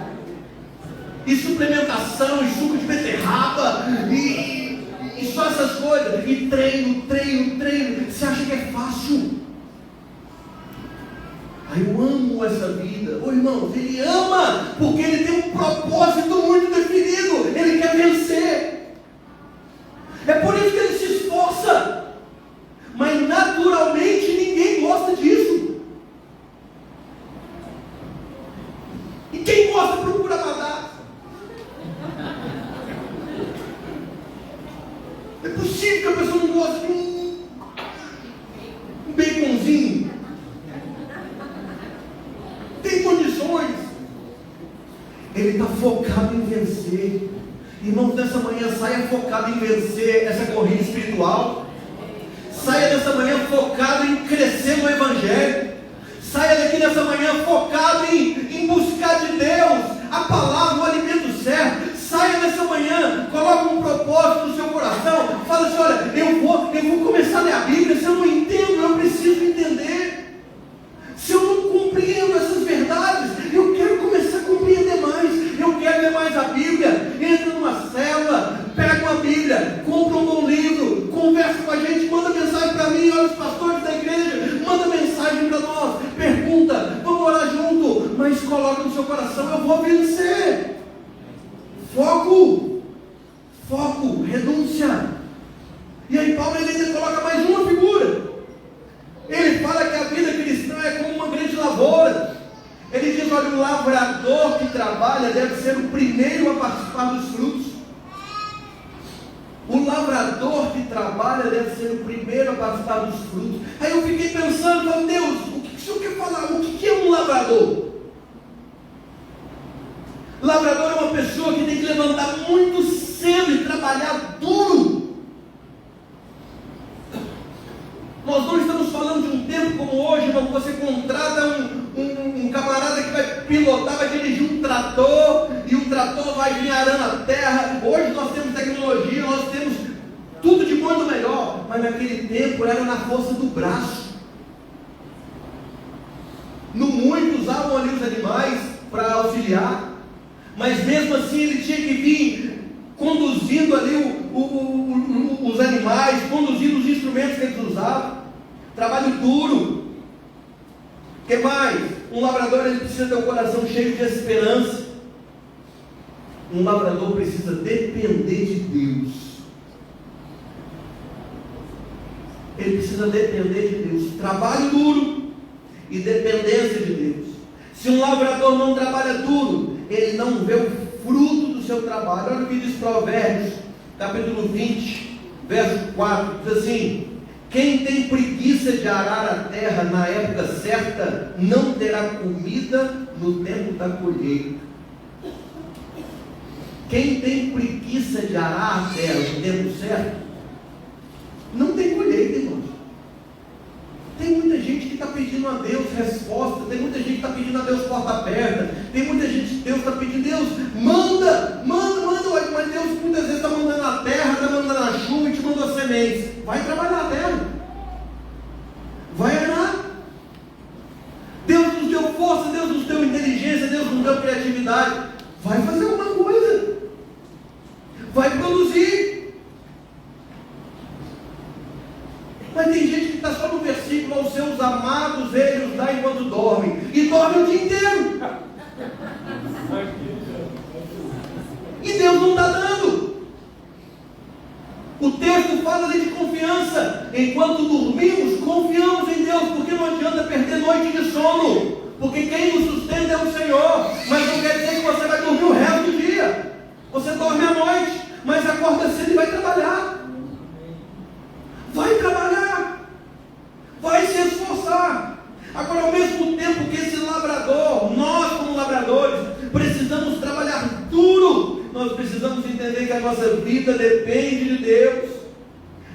E suplementação, e suco de beterraba, e só essas coisas. E treino. Você acha que é fácil? Eu amo essa vida. Irmãos, ele ama, porque ele tem um propósito muito definido. Ele quer vencer. É por isso que ele se esforça. Mas naturalmente ninguém gosta disso. E quem gosta procura matar. É possível que a pessoa não goste de um baconzinho. Tem condições. Ele está focado em vencer. Irmãos, nessa manhã saia focado em vencer essa corrida espiritual. Saia dessa manhã focado em crescer no Evangelho. Saia daqui nessa manhã focado em buscar de Deus a palavra, o alimento certo. Saia nessa manhã, coloque um propósito no seu coração. Fala assim: olha, eu vou começar a ler a Bíblia. Se eu não entendo, eu preciso entender. Se eu não compreendo essas verdades, eu quero começar a compreender mais. Eu quero ler mais a Bíblia. Entra numa célula, pega uma Bíblia, compra um bom livro, conversa com a gente, manda mensagem para mim. Olha, os pastores da igreja, manda mensagem para nós, pergunta, vamos orar junto, mas coloca no seu coração: eu vou vencer. Foco, renúncia. E aí Paulo ainda coloca mais uma figura. Ele fala que a vida cristã é como uma grande lavoura. Ele diz: olha, o lavrador que trabalha deve ser o primeiro a participar dos frutos. O lavrador que trabalha deve ser o primeiro a participar dos frutos. Aí eu fiquei pensando: meu Deus, o que o senhor quer falar? O que é um lavrador? Lavrador é uma pessoa que tem que levantar muito cedo e trabalhar duro. Nós não estamos falando de um tempo como hoje, irmão, que você contrata um camarada que vai pilotar, vai dirigir um trator, e o trator vai vir arando a terra. Hoje nós temos tecnologia, nós temos tudo de bom e do melhor, mas naquele tempo era na força do braço. No muito usavam ali os animais para auxiliar, mas mesmo assim ele tinha que vir conduzindo ali os animais, conduzindo os instrumentos que eles usavam. Trabalho duro. O que mais? Um lavrador, ele precisa ter um coração cheio de esperança. Um lavrador precisa depender de Deus. Ele precisa depender de Deus. Trabalho duro e dependência de Deus. Se um lavrador não trabalha duro, ele não vê o fruto do seu trabalho. Olha o que diz Provérbios, capítulo 20, verso 4, diz assim: quem tem preguiça de arar a terra na época certa, não terá comida no tempo da colheita. Quem tem preguiça de arar a terra no tempo certo, não tem colheita, irmãos. Tem muita gente que está pedindo a Deus resposta, tem muita gente que está pedindo a Deus porta aberta, tem muita gente que Deus está pedindo: Deus, manda, mas Deus muitas vezes está mandando a terra, está mandando a chuva e te mandou as sementes. Vai trabalhar a terra, vai arar. Deus nos deu força, Deus nos deu inteligência, Deus nos deu criatividade. Vai fazer alguma coisa, vai produzir. Mas tem gente que está só no versículo: aos seus amados ele os dá enquanto dormem, e dorme o dia inteiro. O texto fala ali de confiança. Enquanto dormimos, confiamos em Deus, porque não adianta perder noite de sono, porque quem nos sustenta é o Senhor. Mas não quer dizer que você vai dormir o resto do dia. Você dorme à noite, mas acorda cedo e vai trabalhar. Vai trabalhar, vai se esforçar. Agora, ao mesmo tempo que esse labrador, nós como labradores, precisamos trabalhar duro, nós precisamos entender que a nossa vida depende de Deus.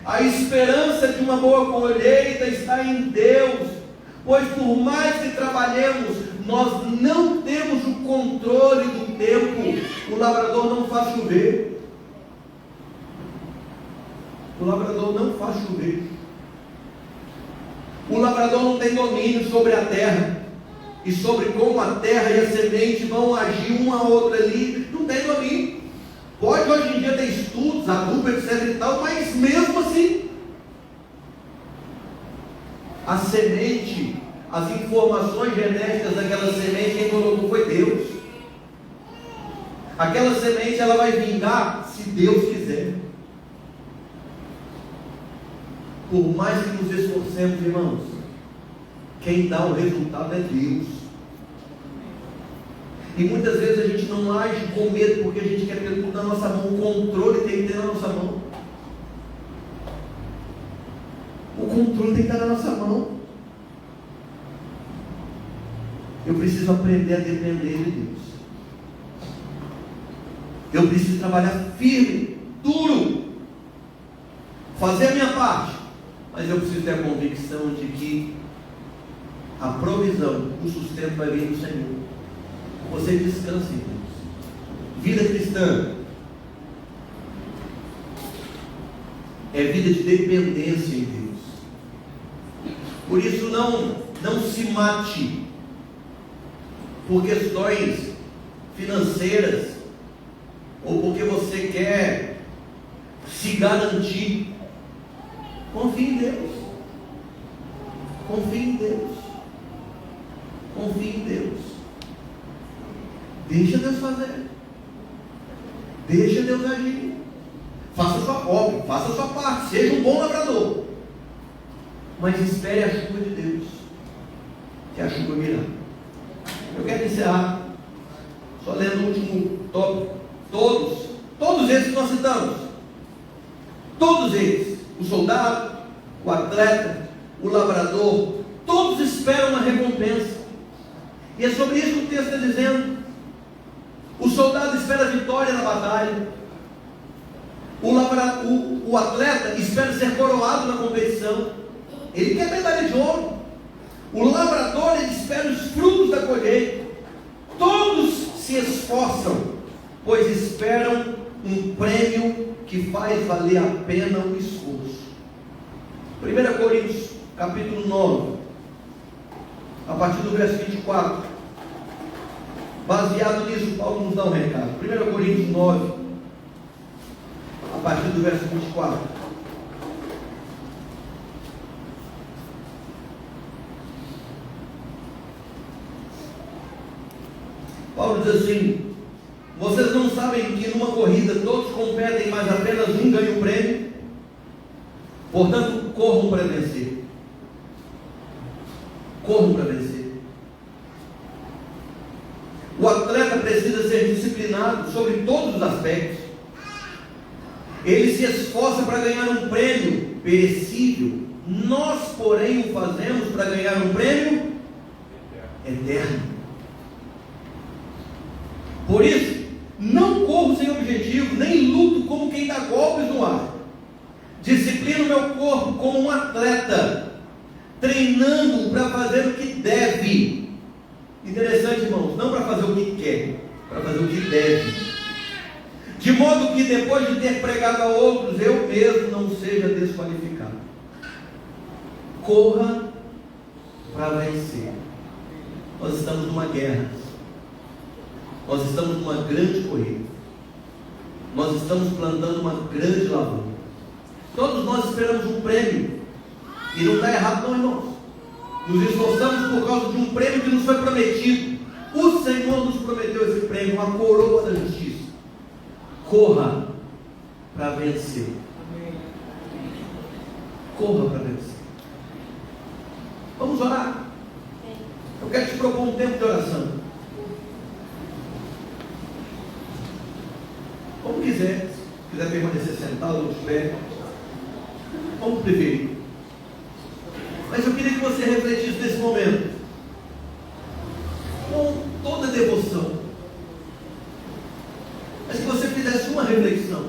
A esperança de uma boa colheita está em Deus, pois por mais que trabalhemos, nós não temos o controle do tempo. O labrador não faz chover. O labrador não faz chover. O labrador não tem domínio sobre a terra e sobre como a terra e a semente vão agir uma a outra ali. Não tem domínio. Pode hoje em dia ter estudos, adubo, etc e tal, mas mesmo assim, a semente, as informações genéticas daquela semente, quem colocou foi Deus. Aquela semente ela vai vingar se Deus quiser. Por mais que nos esforcemos, irmãos, quem dá o resultado é Deus. E muitas vezes a gente não age com medo, porque a gente quer ter tudo na nossa mão. O controle tem que ter na nossa mão. O controle tem que estar na nossa mão. Eu preciso aprender a depender de Deus. Eu preciso trabalhar firme, duro, fazer a minha parte. Mas eu preciso ter a convicção de que a provisão, o sustento vai vir do Senhor. Você descansa em Deus. Vida cristã é vida de dependência em Deus. Por isso não se mate por questões financeiras ou porque você quer se garantir. Confie em Deus. Confie em Deus. Confie em Deus. Deixa Deus fazer. Deixa Deus agir. Faça a sua obra, faça a sua parte. Seja um bom labrador. Mas espere a chuva de Deus, que a chuva virá. Eu quero encerrar só lendo o último tópico. Todos esses que nós citamos, todos eles, o soldado, o atleta, o labrador, todos esperam uma recompensa. E é sobre isso que o texto está dizendo. O soldado espera a vitória na batalha. O atleta espera ser coroado na competição. Ele quer medalha de ouro. O labrador, ele espera os frutos da colheita. Todos se esforçam, pois esperam um prêmio que faz valer a pena o esforço. 1 Coríntios, capítulo 9, a partir do verso 24. Baseado nisso, Paulo nos dá um recado. 1 Coríntios 9, a partir do verso 24. Paulo diz assim: vocês não sabem que numa corrida todos competem, mas apenas um ganha o prêmio? Portanto, corram para vencer. Corram para vencer. O atleta precisa ser disciplinado sobre todos os aspectos. Ele se esforça para ganhar um prêmio perecível. Nós, porém, o fazemos para ganhar um prêmio eterno. Por isso, não corro sem objetivo, nem luto como quem dá golpes no ar. Disciplino meu corpo como um atleta, treinando para fazer o que deve. Interessante, irmãos, não para fazer o que quer, para fazer o que deve. De modo que depois de ter pregado a outros, eu mesmo não seja desqualificado. Corra para vencer. Nós estamos numa guerra. Nós estamos numa grande corrida. Nós estamos plantando uma grande lavoura. Todos nós esperamos um prêmio. E não está errado não, irmãos. Nos esforçamos por causa de um prêmio que nos foi prometido. O Senhor nos prometeu esse prêmio, uma coroa da justiça. Corra para vencer. corra para vencer. Vamos orar? Eu quero te propor um tempo de oração. Como quiser. Se quiser permanecer sentado ou estiver, como preferir. Mas eu queria que você refletisse nesse momento, com toda devoção, mas que você fizesse uma reflexão.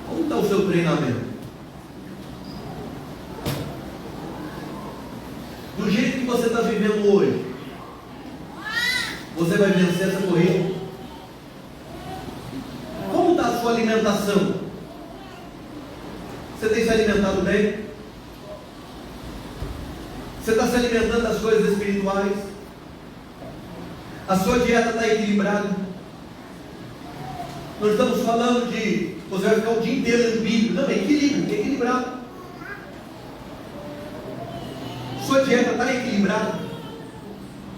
Como está o seu treinamento? Do jeito que você está vivendo hoje, você vai vencer essa corrida? Como está a sua alimentação? Você tem se alimentado bem? Você está se alimentando das coisas espirituais? A sua dieta está equilibrada? Nós estamos falando de você vai ficar o dia inteiro lendo Bíblia. Não, é equilíbrio, é equilibrado. Sua dieta está equilibrada?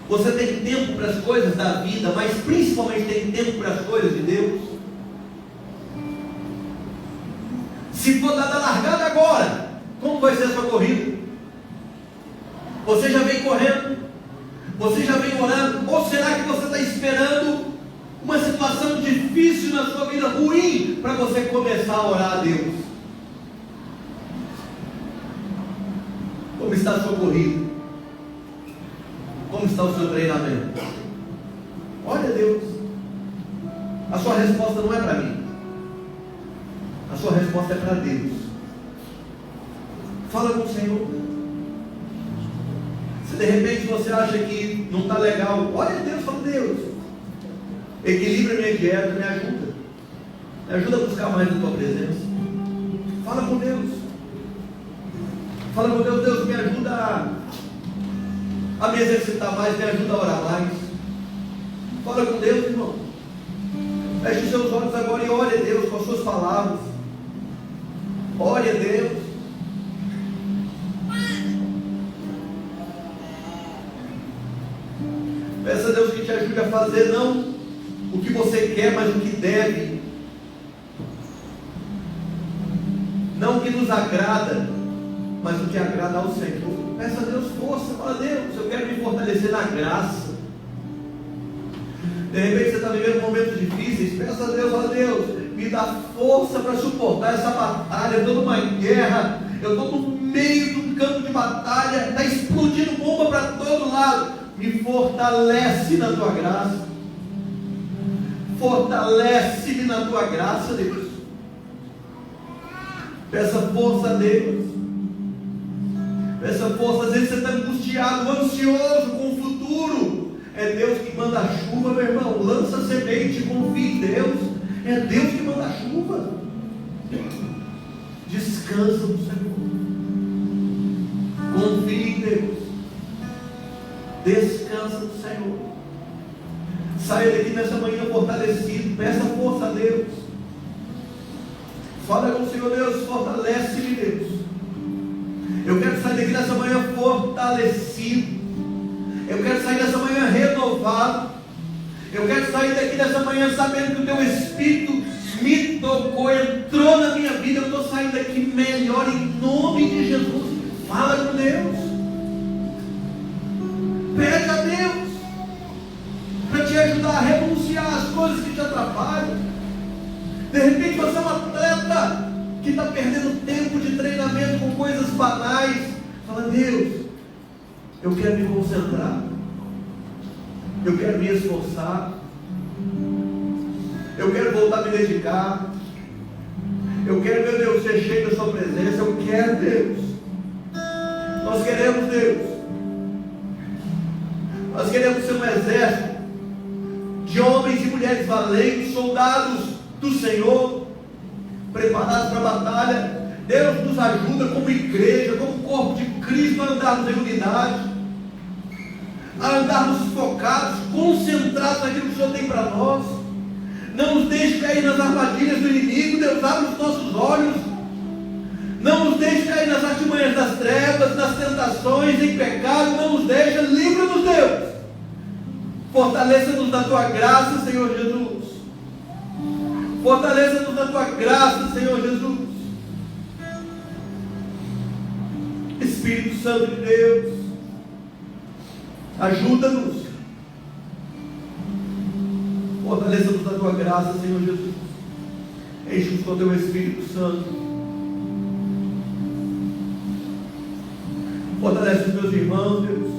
Você tem tempo para as coisas da vida, mas principalmente tem tempo para as coisas de Deus? Se for dar largada agora, como vai ser a sua corrida? Você já vem correndo? Você já vem orando? Ou será que você está esperando uma situação difícil na sua vida, ruim, para você começar a orar a Deus? Como está a sua corrida? Como está o seu treinamento? Olha, Deus, a sua resposta não é para mim, a sua resposta é para Deus. Fala com o Senhor. Se de repente você acha que não está legal, olha a Deus, fala: Deus, equilibra minha dieta, me ajuda a buscar mais a tua presença. Fala com Deus. Fala com Deus: Deus, me ajuda a me exercitar mais, me ajuda a orar mais. Fala com Deus, irmão. Feche os seus olhos agora e ore a Deus com as suas palavras. Ore a Deus. Peça a Deus que te ajude a fazer não o que você quer, mas o que deve. Não o que nos agrada, mas o que agrada ao Senhor. Peça a Deus força. Fala: Deus, eu quero me fortalecer na graça. De repente você está vivendo momentos difíceis. Peça a Deus: fala: Deus, me dá força para suportar essa batalha. Eu estou numa guerra, eu estou no meio de um campo de batalha, está explodindo bomba para todo lado. Me fortalece na tua graça. Fortalece-me na tua graça, Deus. Peça força a Deus. Peça força. Às vezes você está angustiado, ansioso com o futuro. É Deus que manda a chuva, meu irmão. Lança a semente, confie em Deus. É Deus que manda a chuva. Descansa no Senhor. Confie em Deus. Descansa no Senhor. Saia daqui nessa manhã fortalecido. Peça força a Deus. Fala com o Senhor: Deus, fortalece-me, Deus. Eu quero sair daqui nessa manhã fortalecido. Eu quero sair dessa manhã renovado. Eu quero sair daqui dessa manhã sabendo que o teu Espírito me tocou, entrou na minha vida. Eu estou saindo daqui melhor em nome de Jesus. Fala com Deus. Pede a Deus para te ajudar a renunciar às coisas que te atrapalham. De repente você é um atleta que está perdendo tempo de treinamento com coisas banais. Fala: Deus, eu quero me concentrar, eu quero me esforçar, eu quero voltar a me dedicar, eu quero, meu Deus, ser cheio da sua presença. Eu quero, Deus. Nós queremos, Deus. Nós queremos ser um exército de homens e mulheres valentes, soldados do Senhor, preparados para a batalha. Deus nos ajuda como igreja, como corpo de Cristo, a andarmos em unidade, a andarmos focados, concentrados naquilo que o Senhor tem para nós. Não nos deixe cair nas armadilhas do inimigo. Deus, abre os nossos olhos. Não nos deixe cair nas artimanhas das trevas, nas tentações, em pecado. Não nos deixe, livra-nos, Deus. Fortaleça-nos na tua graça, Senhor Jesus. Fortaleça-nos na tua graça, Senhor Jesus. Espírito Santo de Deus, ajuda-nos, fortaleça-nos na tua graça, Senhor Jesus. Enche-nos com o teu Espírito Santo. Fortalece os meus irmãos, Deus,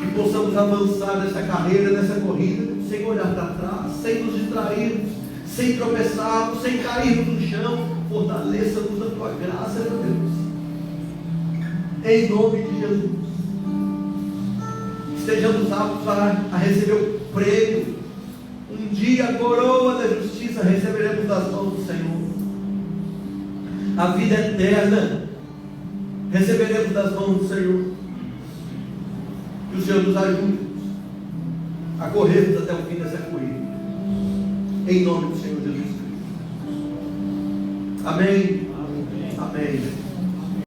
que possamos avançar nessa carreira, nessa corrida, sem olhar para trás, sem nos distrairmos, sem tropeçarmos, sem cairmos no chão. Fortaleça-nos na tua graça, meu Deus, em nome de Jesus. Estejamos aptos a receber o prêmio. Um dia a coroa da justiça receberemos das mãos do Senhor. A vida eterna receberemos das mãos do Senhor. Que o Senhor nos ajude a corrermos até o fim dessa corrida, em nome do Senhor Jesus Cristo. Amém. Amém. Amém.